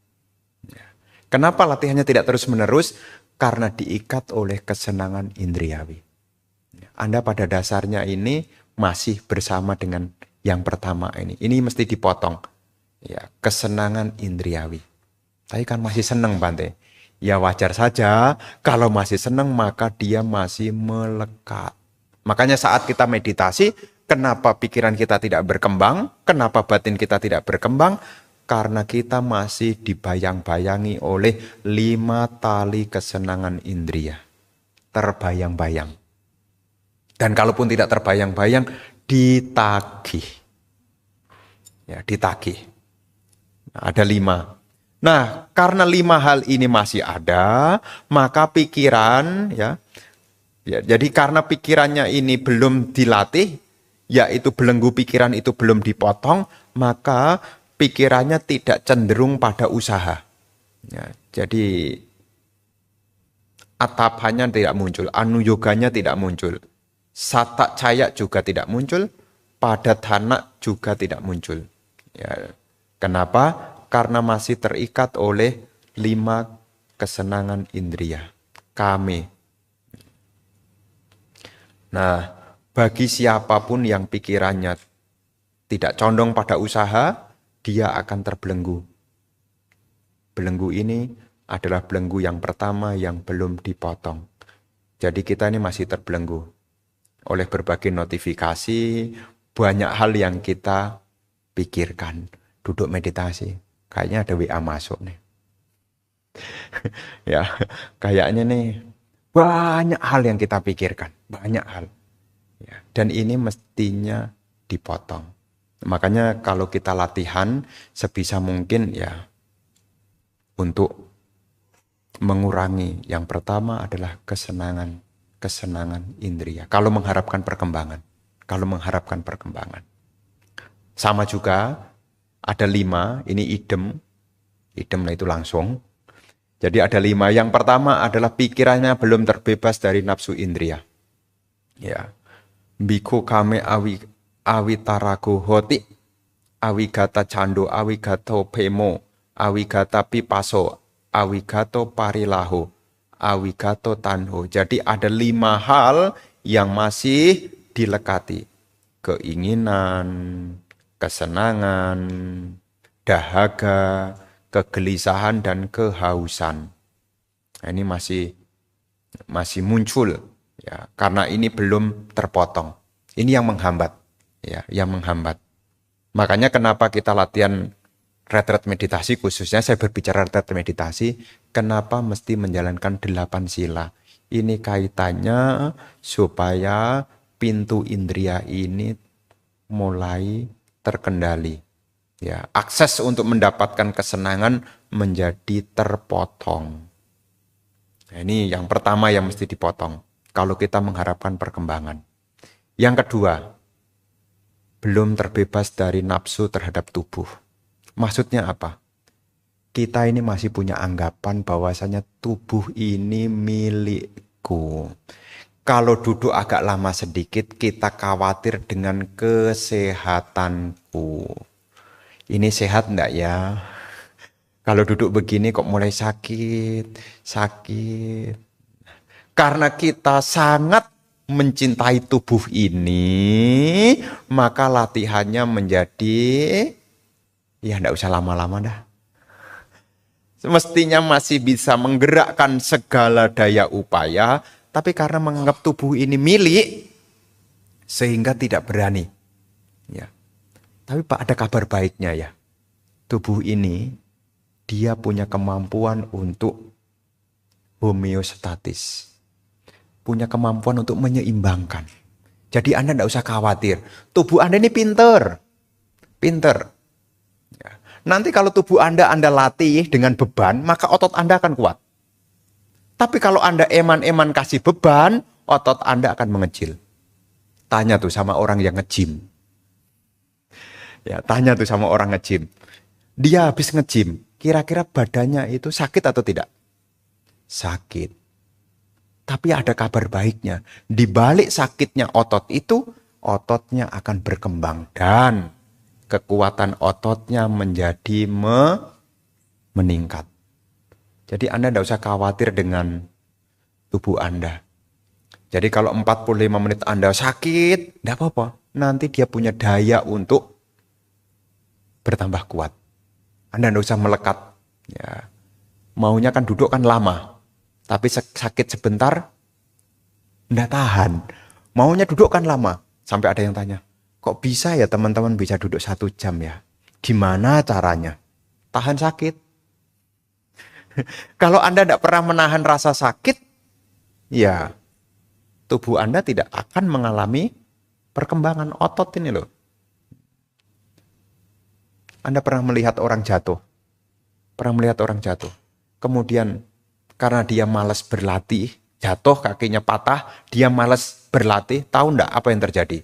Ya. Kenapa latihannya tidak terus menerus? Karena diikat oleh kesenangan indriawi. Anda pada dasarnya ini masih bersama dengan yang pertama ini. Ini mesti dipotong. Ya, kesenangan indriawi. Tapi kan masih senang Bante. Ya wajar saja, kalau masih senang maka dia masih melekat. Makanya saat kita meditasi, kenapa pikiran kita tidak berkembang? Kenapa batin kita tidak berkembang? Karena kita masih dibayang-bayangi oleh 5 tali kesenangan indria. Terbayang-bayang. Dan kalaupun tidak terbayang-bayang, ditagih. Ya, ditagih. Nah, ada 5. Nah, karena 5 hal ini masih ada, maka pikiran, ya, jadi karena pikirannya ini belum dilatih, yaitu belenggu pikiran itu belum dipotong, maka pikirannya tidak cenderung pada usaha. Ya, jadi atapanya tidak muncul, anu yoganya tidak muncul, satak caya juga tidak muncul, padatana juga tidak muncul. Ya, kenapa? Karena masih terikat oleh 5 kesenangan indria. Kame. Nah, bagi siapapun yang pikirannya tidak condong pada usaha, dia akan terbelenggu. Belenggu ini adalah belenggu yang pertama yang belum dipotong. Jadi kita ini masih terbelenggu oleh berbagai notifikasi, banyak hal yang kita pikirkan. Duduk meditasi, kayaknya ada WA masuk nih. Ya, kayaknya nih banyak hal yang kita pikirkan, banyak hal. Ya, dan ini mestinya dipotong. Makanya kalau kita latihan sebisa mungkin ya untuk mengurangi, yang pertama adalah kesenangan indria. Kalau mengharapkan perkembangan. Sama juga ada 5, ini idem lah itu langsung. Jadi ada 5. Yang pertama adalah pikirannya belum terbebas dari nafsu indria. Ya. Biku kame awitarago hoti, awigata cando, awigato pemo, awigata pipaso, awigato parilaho, awigato tanho. Jadi ada 5 hal yang masih dilekati. Keinginan, kesenangan, dahaga, kegelisahan, dan kehausan. Nah, ini masih muncul. Ya, karena ini belum terpotong. Ini yang menghambat. Ya, yang menghambat. Makanya kenapa kita latihan retret meditasi, khususnya saya berbicara retret meditasi, kenapa mesti menjalankan 8 sila. Ini kaitannya supaya pintu indria ini mulai terkendali. Ya, akses untuk mendapatkan kesenangan menjadi terpotong. Nah, ini yang pertama yang mesti dipotong kalau kita mengharapkan perkembangan. Yang kedua, belum terbebas dari nafsu terhadap tubuh. Maksudnya apa? Kita ini masih punya anggapan bahwasanya tubuh ini milikku. Kalau duduk agak lama sedikit, kita khawatir dengan kesehatanku. Ini sehat enggak ya? Kalau duduk begini kok mulai sakit, sakit. Karena kita sangat mencintai tubuh ini, maka latihannya menjadi, ya enggak usah lama-lama dah. Semestinya masih bisa menggerakkan segala daya upaya, tapi karena menganggap tubuh ini milik, sehingga tidak berani. Ya. Tapi Pak, ada kabar baiknya ya. Tubuh ini, dia punya kemampuan untuk homeostatis. Punya kemampuan untuk menyeimbangkan. Jadi Anda tidak usah khawatir. Tubuh Anda ini pinter. Pinter. Ya. Nanti kalau tubuh Anda latih dengan beban, maka otot Anda akan kuat. Tapi kalau Anda eman-eman kasih beban, otot Anda akan mengecil. Tanya tuh sama orang yang nge-gym. Ya, tanya tuh sama orang nge-gym. Dia habis nge-gym, kira-kira badannya itu sakit atau tidak? Sakit. Tapi ada kabar baiknya. Di balik sakitnya otot itu, ototnya akan berkembang. Dan kekuatan ototnya menjadi meningkat. Jadi Anda tidak usah khawatir dengan tubuh Anda. Jadi kalau 45 menit Anda sakit, tidak apa-apa. Nanti dia punya daya untuk bertambah kuat. Anda tidak usah melekat. Ya. Maunya kan duduk kan lama. Tapi sakit sebentar, tidak tahan. Maunya duduk kan lama. Sampai ada yang tanya, kok bisa ya teman-teman bisa duduk 1 jam ya? Gimana caranya? Tahan sakit. Kalau Anda tidak pernah menahan rasa sakit, ya tubuh Anda tidak akan mengalami perkembangan otot ini loh. Anda pernah melihat orang jatuh. Pernah melihat orang jatuh. Kemudian karena dia malas berlatih, jatuh kakinya patah, dia malas berlatih, tahu enggak apa yang terjadi?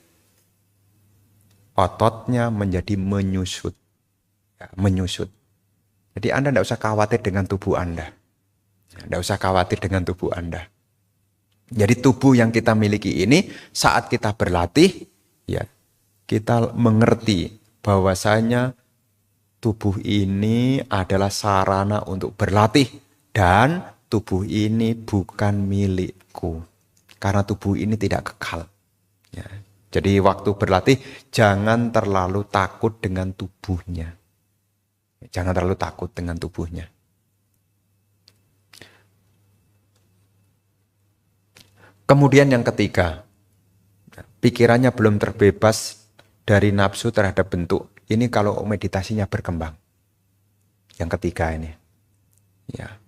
Ototnya menjadi menyusut. Ya, menyusut. Jadi Anda tidak usah khawatir dengan tubuh Anda. Tidak usah khawatir dengan tubuh Anda. Jadi tubuh yang kita miliki ini saat kita berlatih, ya kita mengerti bahwasanya tubuh ini adalah sarana untuk berlatih dan tubuh ini bukan milikku. Karena tubuh ini tidak kekal. Ya. Jadi waktu berlatih jangan terlalu takut dengan tubuhnya. Jangan terlalu takut dengan tubuhnya. Kemudian yang ketiga, pikirannya belum terbebas dari nafsu terhadap bentuk. Ini kalau meditasinya berkembang. Yang ketiga ini. Ya.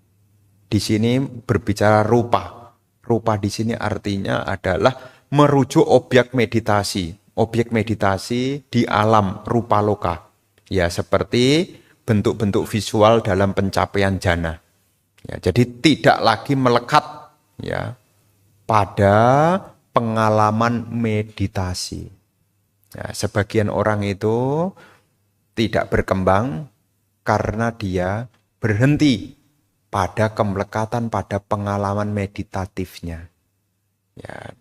Di sini berbicara rupa. Rupa di sini artinya adalah merujuk objek meditasi. Objek meditasi di alam rupa loka. Ya, seperti bentuk-bentuk visual dalam pencapaian jana. Ya, jadi tidak lagi melekat ya pada pengalaman meditasi. Ya, sebagian orang itu tidak berkembang karena dia berhenti pada kemelekatan pada pengalaman meditatifnya. Ya,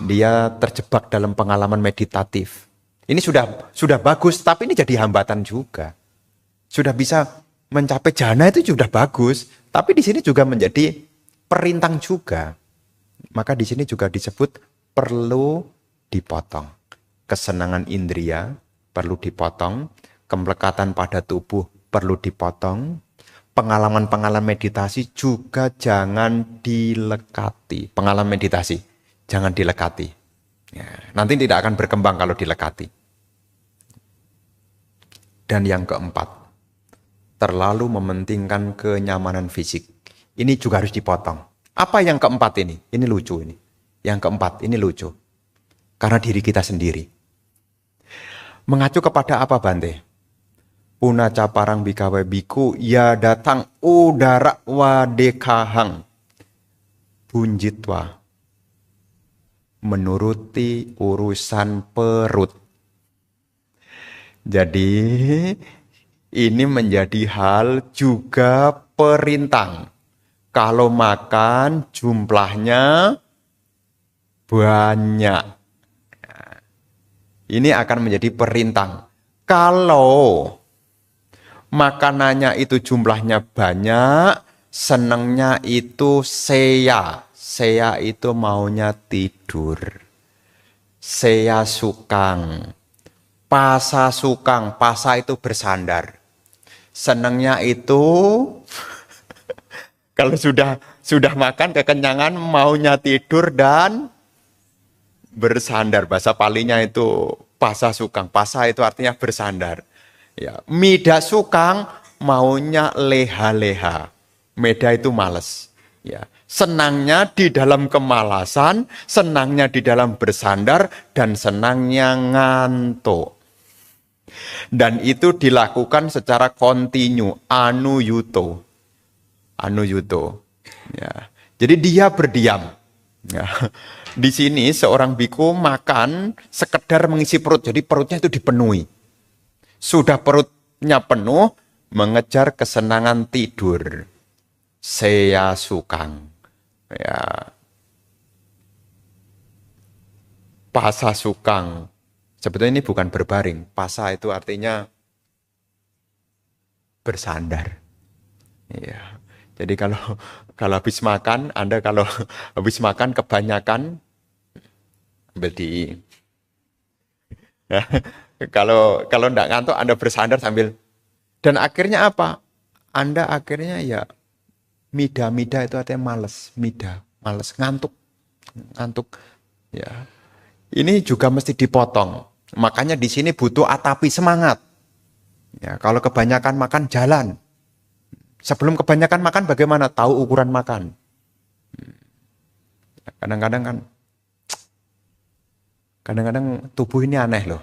dia terjebak dalam pengalaman meditatif. Ini sudah bagus, tapi ini jadi hambatan juga. Sudah bisa mencapai jana itu sudah bagus, tapi di sini juga menjadi perintang juga. Maka di sini juga disebut perlu dipotong. Kesenangan indria perlu dipotong, kemelekatan pada tubuh perlu dipotong, pengalaman-pengalaman meditasi juga jangan dilekati. Pengalaman meditasi jangan dilekati. Ya, nanti tidak akan berkembang kalau dilekati. Dan yang keempat, terlalu mementingkan kenyamanan fisik. Ini juga harus dipotong. Apa yang keempat ini? Ini lucu ini. Yang keempat ini lucu. Karena diri kita sendiri. Mengacu kepada apa Bante? Punaca parang bikawe biku ya datang udara wadekahang. Bunjitwa. Menuruti urusan perut. Jadi ini menjadi hal juga perintang. Kalau makan jumlahnya banyak. Ini akan menjadi perintang. Kalau makanannya itu jumlahnya banyak, senengnya itu seya. Seya itu maunya tidur. Seya sukang. Pasa sukang. Pasa itu bersandar. Senengnya itu kalau sudah makan kekenyangan maunya tidur dan bersandar. Bahasa palinya itu pasa sukang. Pasa itu artinya bersandar. Ya, mida sukang maunya leha-leha. Meda itu males. Ya, senangnya di dalam kemalasan, senangnya di dalam bersandar, dan senangnya ngantuk. Dan itu dilakukan secara kontinu, anuyuto. Anuyuto. Ya. Jadi dia berdiam. Ya. Di sini seorang biku makan sekedar mengisi perut, jadi perutnya itu dipenuhi. Sudah perutnya penuh, mengejar kesenangan tidur. Seya sukang. Ya. Pasa sukang. Sebetulnya ini bukan berbaring. Pasa itu artinya bersandar. Ya. Jadi kalau habis makan, Anda kalau habis makan kebanyakan ambil di ya. Kalau enggak ngantuk Anda bersandar sambil dan akhirnya apa? Anda akhirnya ya mida itu artinya males, males, ngantuk. Ya. Ini juga mesti dipotong. Makanya di sini butuh atapi semangat. Ya, kalau kebanyakan makan jalan. Sebelum kebanyakan makan bagaimana? Tahu ukuran makan. Kadang-kadang tubuh ini aneh loh.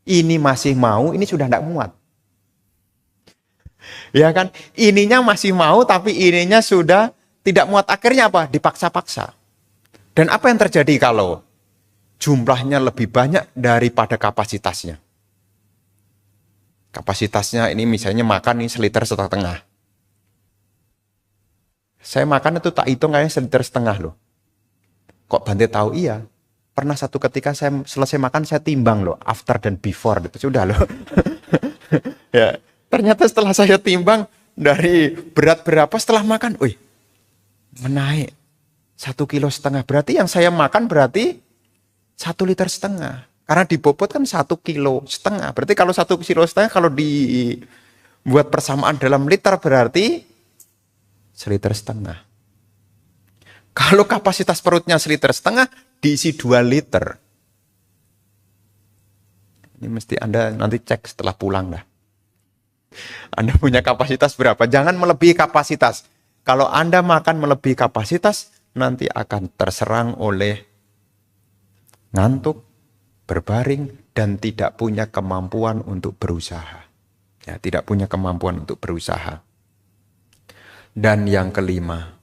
Ini masih mau, ini sudah tidak muat. Ya kan? Ininya masih mau, tapi ininya sudah tidak muat. Akhirnya apa? Dipaksa-paksa. Dan apa yang terjadi kalau jumlahnya lebih banyak daripada kapasitasnya? Kapasitasnya ini misalnya makan nih seliter setengah. Saya makan itu tak hitung kayaknya seliter setengah loh. Kok Bante tahu? Iya. Pernah satu ketika saya selesai makan saya timbang loh, after dan before itu sudah loh. Ya, ternyata setelah saya timbang dari berat berapa setelah makan, wih, menaik 1,5 kilo. Berarti yang saya makan berarti 1,5 liter. Karena dibobot kan 1,5 kilo. Berarti kalau 1,5 kilo kalau dibuat persamaan dalam liter berarti 1,5 liter. Kalau kapasitas perutnya 1,5 liter, diisi 2 liter. Ini mesti Anda nanti cek setelah pulang dah. Anda punya kapasitas berapa? Jangan melebihi kapasitas. Kalau Anda makan melebihi kapasitas, nanti akan terserang oleh ngantuk, berbaring, dan tidak punya kemampuan untuk berusaha. Ya, tidak punya kemampuan untuk berusaha. Dan yang kelima,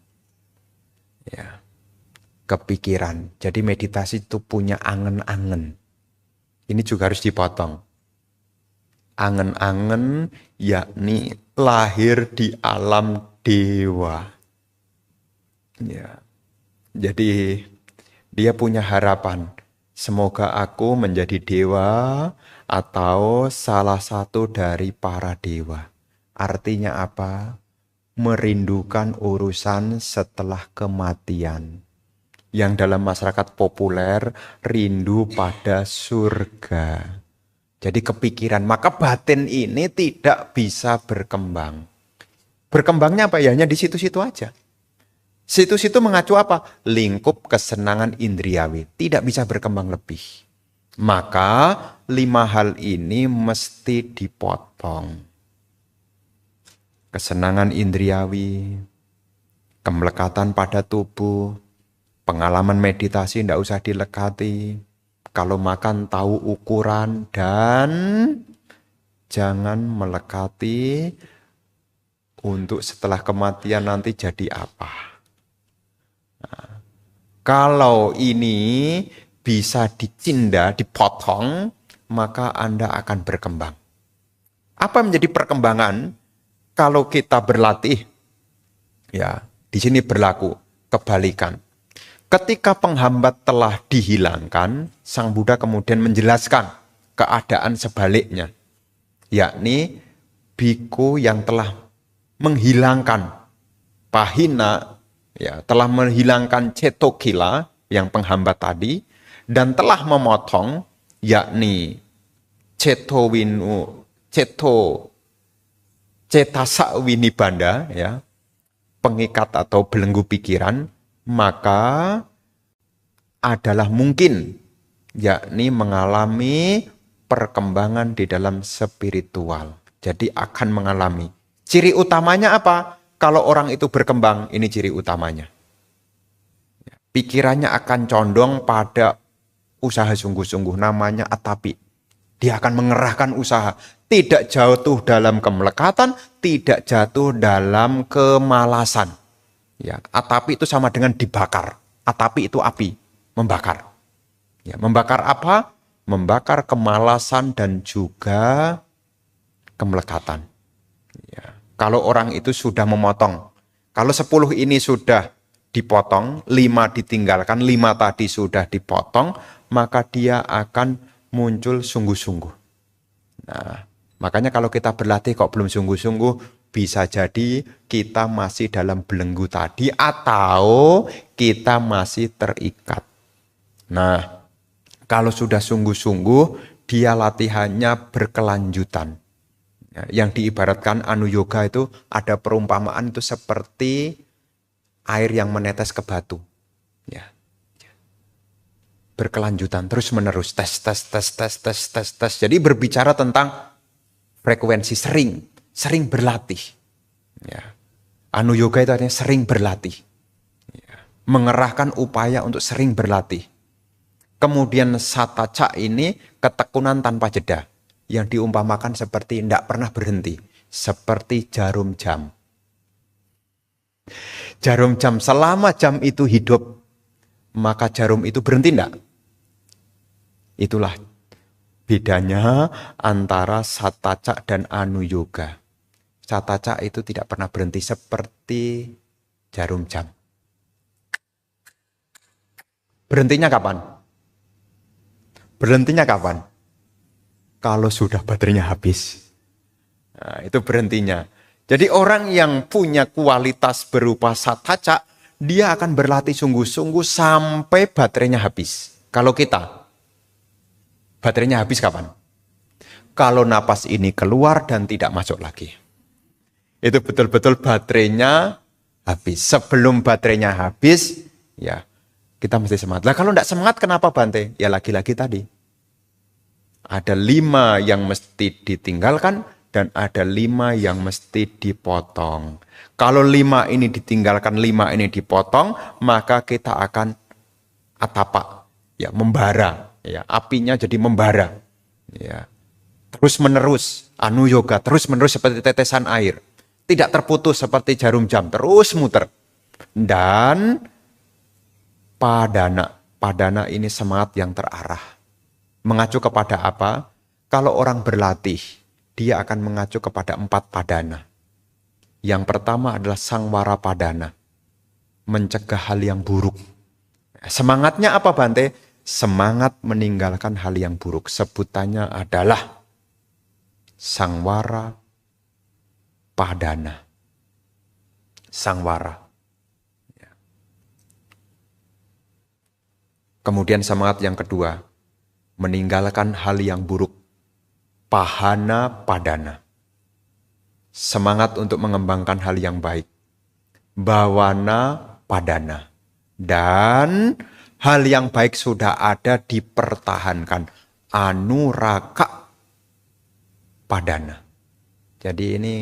ya, kepikiran. Jadi meditasi itu punya angen-angen. Ini juga harus dipotong. Angen-angen yakni lahir di alam dewa. Ya. Jadi dia punya harapan. Semoga aku menjadi dewa atau salah satu dari para dewa. Artinya apa? Merindukan urusan setelah kematian. Yang dalam masyarakat populer rindu pada surga. Jadi kepikiran, maka batin ini tidak bisa berkembang. Berkembangnya apa? Ya hanya di situ-situ aja. Situ-situ mengacu apa? Lingkup kesenangan indriawi. Tidak bisa berkembang lebih. Maka 5 hal ini mesti dipotong. Kesenangan indriawi, kemelekatan pada tubuh, pengalaman meditasi tidak usah dilekati. Kalau makan tahu ukuran dan jangan melekati untuk setelah kematian nanti jadi apa. Nah, kalau ini bisa dicinda, dipotong, maka Anda akan berkembang. Apa menjadi perkembangan kalau kita berlatih? Ya, di sini berlaku kebalikan. Ketika penghambat telah dihilangkan, Sang Buddha kemudian menjelaskan keadaan sebaliknya, yakni biku yang telah menghilangkan pahina, ya, telah menghilangkan cetokila yang penghambat tadi, dan telah memotong, yakni cetasa winibanda, ya, pengikat atau belenggu pikiran, maka adalah mungkin, yakni mengalami perkembangan di dalam spiritual. Jadi akan mengalami. Ciri utamanya apa? Kalau orang itu berkembang, ini ciri utamanya. Pikirannya akan condong pada usaha sungguh-sungguh, namanya atapi. Dia akan mengerahkan usaha. Tidak jatuh dalam kemelekatan, tidak jatuh dalam kemalasan. Ya, atapi itu sama dengan dibakar. Atapi itu api, membakar. Ya, membakar apa? Membakar kemalasan dan juga kemelekatan. Ya. Kalau orang itu sudah memotong, kalau 10 ini sudah dipotong, 5 ditinggalkan, 5 tadi sudah dipotong, maka dia akan muncul sungguh-sungguh. Nah, makanya kalau kita berlatih kok belum sungguh-sungguh, bisa jadi kita masih dalam belenggu tadi atau kita masih terikat. Nah, kalau sudah sungguh-sungguh, dia latihannya berkelanjutan. Ya, yang diibaratkan anu yoga itu ada perumpamaan itu seperti air yang menetes ke batu. Ya. Berkelanjutan terus menerus tes. Jadi berbicara tentang frekuensi sering berlatih. Ya. Anu yoga itu artinya sering berlatih. Ya. Mengerahkan upaya untuk sering berlatih. Kemudian sataca ini ketekunan tanpa jeda. Yang diumpamakan seperti tidak pernah berhenti. Seperti jarum jam. Jarum jam, selama jam itu hidup, maka jarum itu berhenti tidak? Itulah bedanya antara sataca dan anu yoga. Sataca itu tidak pernah berhenti seperti jarum jam. Berhentinya kapan? Berhentinya kapan? Kalau sudah baterainya habis. Nah, itu berhentinya. Jadi orang yang punya kualitas berupa sataca, dia akan berlatih sungguh-sungguh sampai baterainya habis. Kalau kita, baterainya habis kapan? Kalau napas ini keluar dan tidak masuk lagi. Itu betul-betul baterainya habis. Sebelum baterainya habis, ya kita mesti semangat. Lah kalau tidak semangat kenapa Bante? Ya lagi-lagi tadi. Ada 5 yang mesti ditinggalkan dan ada 5 yang mesti dipotong. Kalau 5 ini ditinggalkan, 5 ini dipotong, maka kita akan atapa, ya membara, ya apinya jadi membara, ya terus menerus anu yoga terus menerus seperti tetesan air, tidak terputus seperti jarum jam, terus muter. Dan padana ini semangat yang terarah. Mengacu kepada apa? Kalau orang berlatih, dia akan mengacu kepada 4 padana. Yang pertama adalah sangwara padana. Mencegah hal yang buruk. Semangatnya apa Bante? Semangat meninggalkan hal yang buruk. Sebutannya adalah sangwara padana. Sangwara. Kemudian semangat yang kedua, meninggalkan hal yang buruk. Pahana padana. Semangat untuk mengembangkan hal yang baik. Bawana padana. Dan hal yang baik sudah ada dipertahankan. Anuraka padana. Jadi ini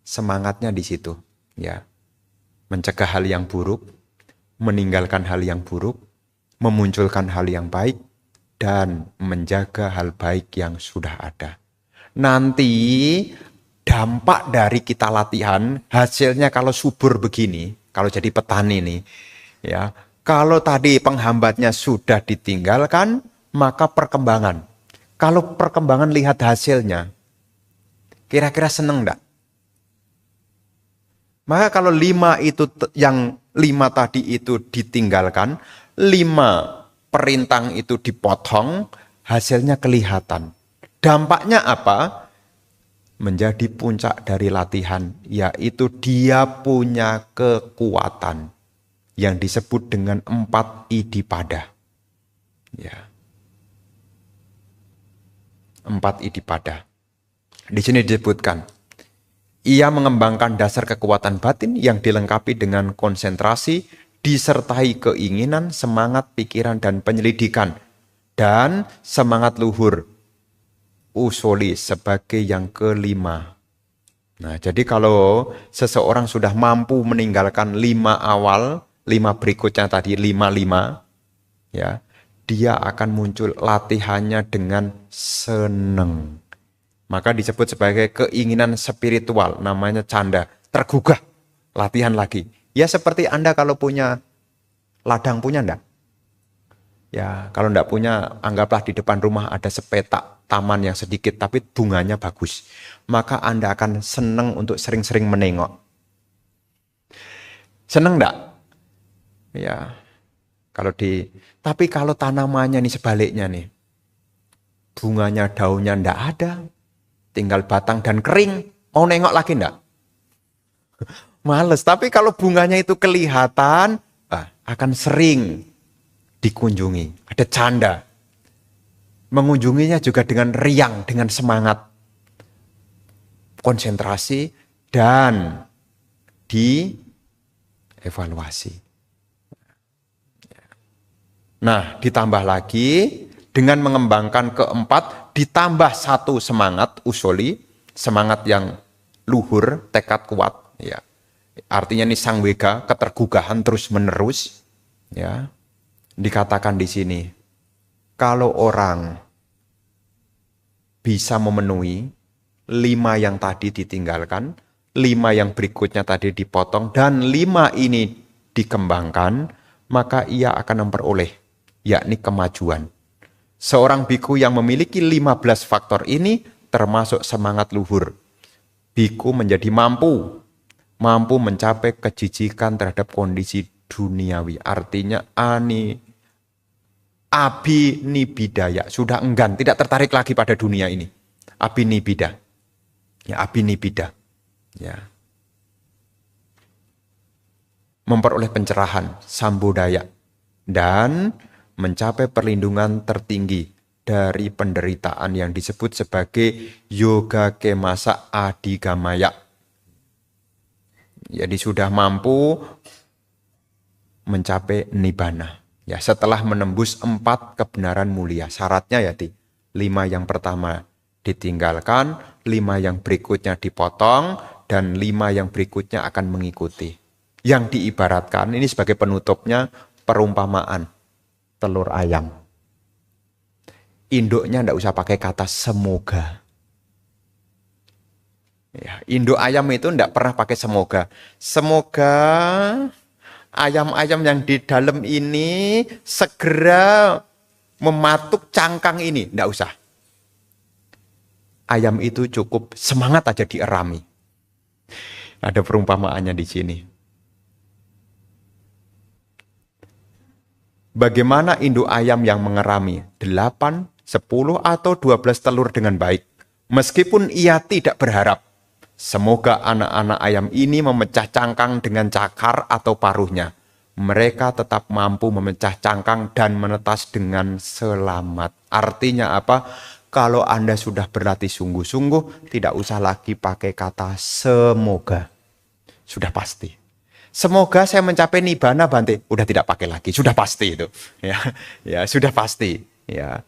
semangatnya di situ, ya. Mencegah hal yang buruk, meninggalkan hal yang buruk, memunculkan hal yang baik, dan menjaga hal baik yang sudah ada. Nanti dampak dari kita latihan, hasilnya kalau subur begini, kalau jadi petani nih, ya, kalau tadi penghambatnya sudah ditinggalkan, maka perkembangan. Kalau perkembangan lihat hasilnya, kira-kira seneng enggak? Maka kalau 5 itu yang 5 tadi itu ditinggalkan, 5 perintang itu dipotong, hasilnya kelihatan. Dampaknya apa? Menjadi puncak dari latihan, yaitu dia punya kekuatan yang disebut dengan 4 idipada. Ya. 4 idipada. Di sini disebutkan, ia mengembangkan dasar kekuatan batin yang dilengkapi dengan konsentrasi, disertai keinginan, semangat, pikiran, dan penyelidikan, dan semangat luhur, usoli sebagai yang kelima. Nah, jadi kalau seseorang sudah mampu meninggalkan 5 awal, 5 berikutnya tadi, 5, ya, dia akan muncul latihannya dengan seneng. Maka disebut sebagai keinginan spiritual, namanya canda, tergugah, latihan lagi. Ya seperti Anda kalau punya ladang, punya enggak? Ya, kalau enggak punya, anggaplah di depan rumah ada sepetak taman yang sedikit, tapi bunganya bagus. Maka Anda akan senang untuk sering-sering menengok. Senang enggak? Ya, tapi kalau tanamannya nih sebaliknya nih, bunganya, daunnya enggak ada, tinggal batang dan kering, mau nengok lagi enggak? Males. Tapi kalau bunganya itu kelihatan, akan sering dikunjungi. Ada canda. Mengunjunginya juga dengan riang, dengan semangat. Konsentrasi dan dievaluasi. Nah, ditambah lagi dengan mengembangkan keempat, ditambah 1 semangat usoli, semangat yang luhur, tekad kuat, ya. Artinya ini sangwega, ketergugahan terus-menerus, ya. Dikatakan di sini, kalau orang bisa memenuhi 5 yang tadi ditinggalkan, 5 yang berikutnya tadi dipotong, dan 5 ini dikembangkan, maka ia akan memperoleh, yakni kemajuan. Seorang biku yang memiliki 15 faktor ini termasuk semangat luhur. Biku menjadi mampu mencapai kejijikan terhadap kondisi duniawi. Artinya abinibidaya, sudah enggan, tidak tertarik lagi pada dunia ini. Abinibida. Ya, abinibida. Ya. Memperoleh pencerahan, sambodaya, dan mencapai perlindungan tertinggi dari penderitaan yang disebut sebagai yoga kemasa adigamaya. Jadi sudah mampu mencapai nibbana. Ya, setelah menembus 4 kebenaran mulia. Syaratnya ya 5 yang pertama ditinggalkan, 5 yang berikutnya dipotong, dan 5 yang berikutnya akan mengikuti. Yang diibaratkan ini sebagai penutupnya perumpamaan telur ayam. Induknya tidak usah pakai kata semoga. Ya, induk ayam itu tidak pernah pakai semoga. Semoga ayam-ayam yang di dalam ini segera mematuk cangkang ini. Tidak usah. Ayam itu cukup semangat aja dierami. Ada perumpamaannya di sini. Bagaimana induk ayam yang mengerami 8, 10, atau 12 telur dengan baik. Meskipun ia tidak berharap, semoga anak-anak ayam ini memecah cangkang dengan cakar atau paruhnya. Mereka tetap mampu memecah cangkang dan menetas dengan selamat. Artinya apa? Kalau Anda sudah berlatih sungguh-sungguh, tidak usah lagi pakai kata semoga. Sudah pasti. Semoga saya mencapai nibbana, Bante. Udah tidak pakai lagi, sudah pasti itu. Ya, sudah pasti. Ya.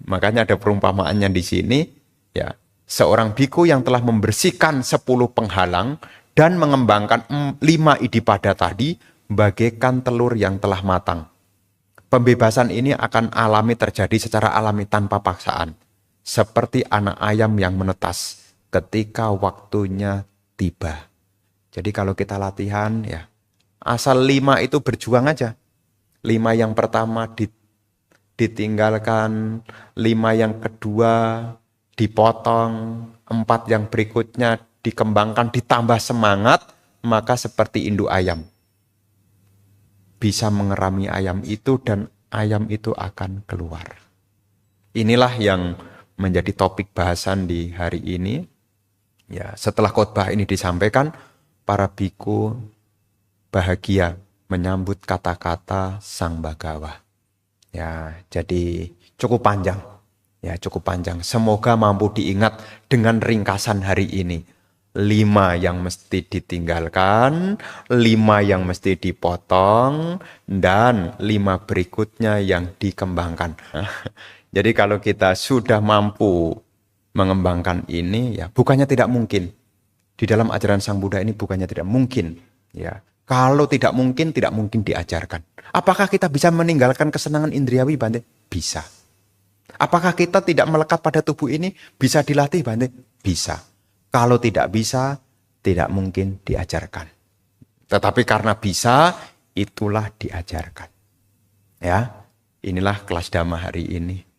Makanya ada perumpamaannya di sini, ya. Seorang biku yang telah membersihkan 10 penghalang dan mengembangkan 5 idipada tadi bagaikan telur yang telah matang. Pembebasan ini akan alami terjadi secara alami tanpa paksaan. Seperti anak ayam yang menetas ketika waktunya tiba. Jadi kalau kita latihan, ya asal 5 itu berjuang aja. 5 yang pertama ditinggalkan, 5 yang kedua dipotong, 4 yang berikutnya dikembangkan, ditambah semangat, maka seperti induk ayam. Bisa mengerami ayam itu dan ayam itu akan keluar. Inilah yang menjadi topik bahasan di hari ini. Ya, setelah khotbah ini disampaikan, para biku bahagia menyambut kata-kata Sang Bhagawa. Ya, jadi cukup panjang. Ya, cukup panjang. Semoga mampu diingat dengan ringkasan hari ini. 5 yang mesti ditinggalkan, 5 yang mesti dipotong, dan 5 berikutnya yang dikembangkan. Jadi kalau kita sudah mampu mengembangkan ini, ya bukannya tidak mungkin. Di dalam ajaran Sang Buddha ini bukannya tidak mungkin. Ya, kalau tidak mungkin diajarkan. Apakah kita bisa meninggalkan kesenangan indriawi, Bante? Bisa. Apakah kita tidak melekat pada tubuh ini? Bisa dilatih, Bante? Bisa. Kalau tidak bisa, tidak mungkin diajarkan. Tetapi karena bisa, itulah diajarkan. Ya, inilah kelas Dhamma hari ini.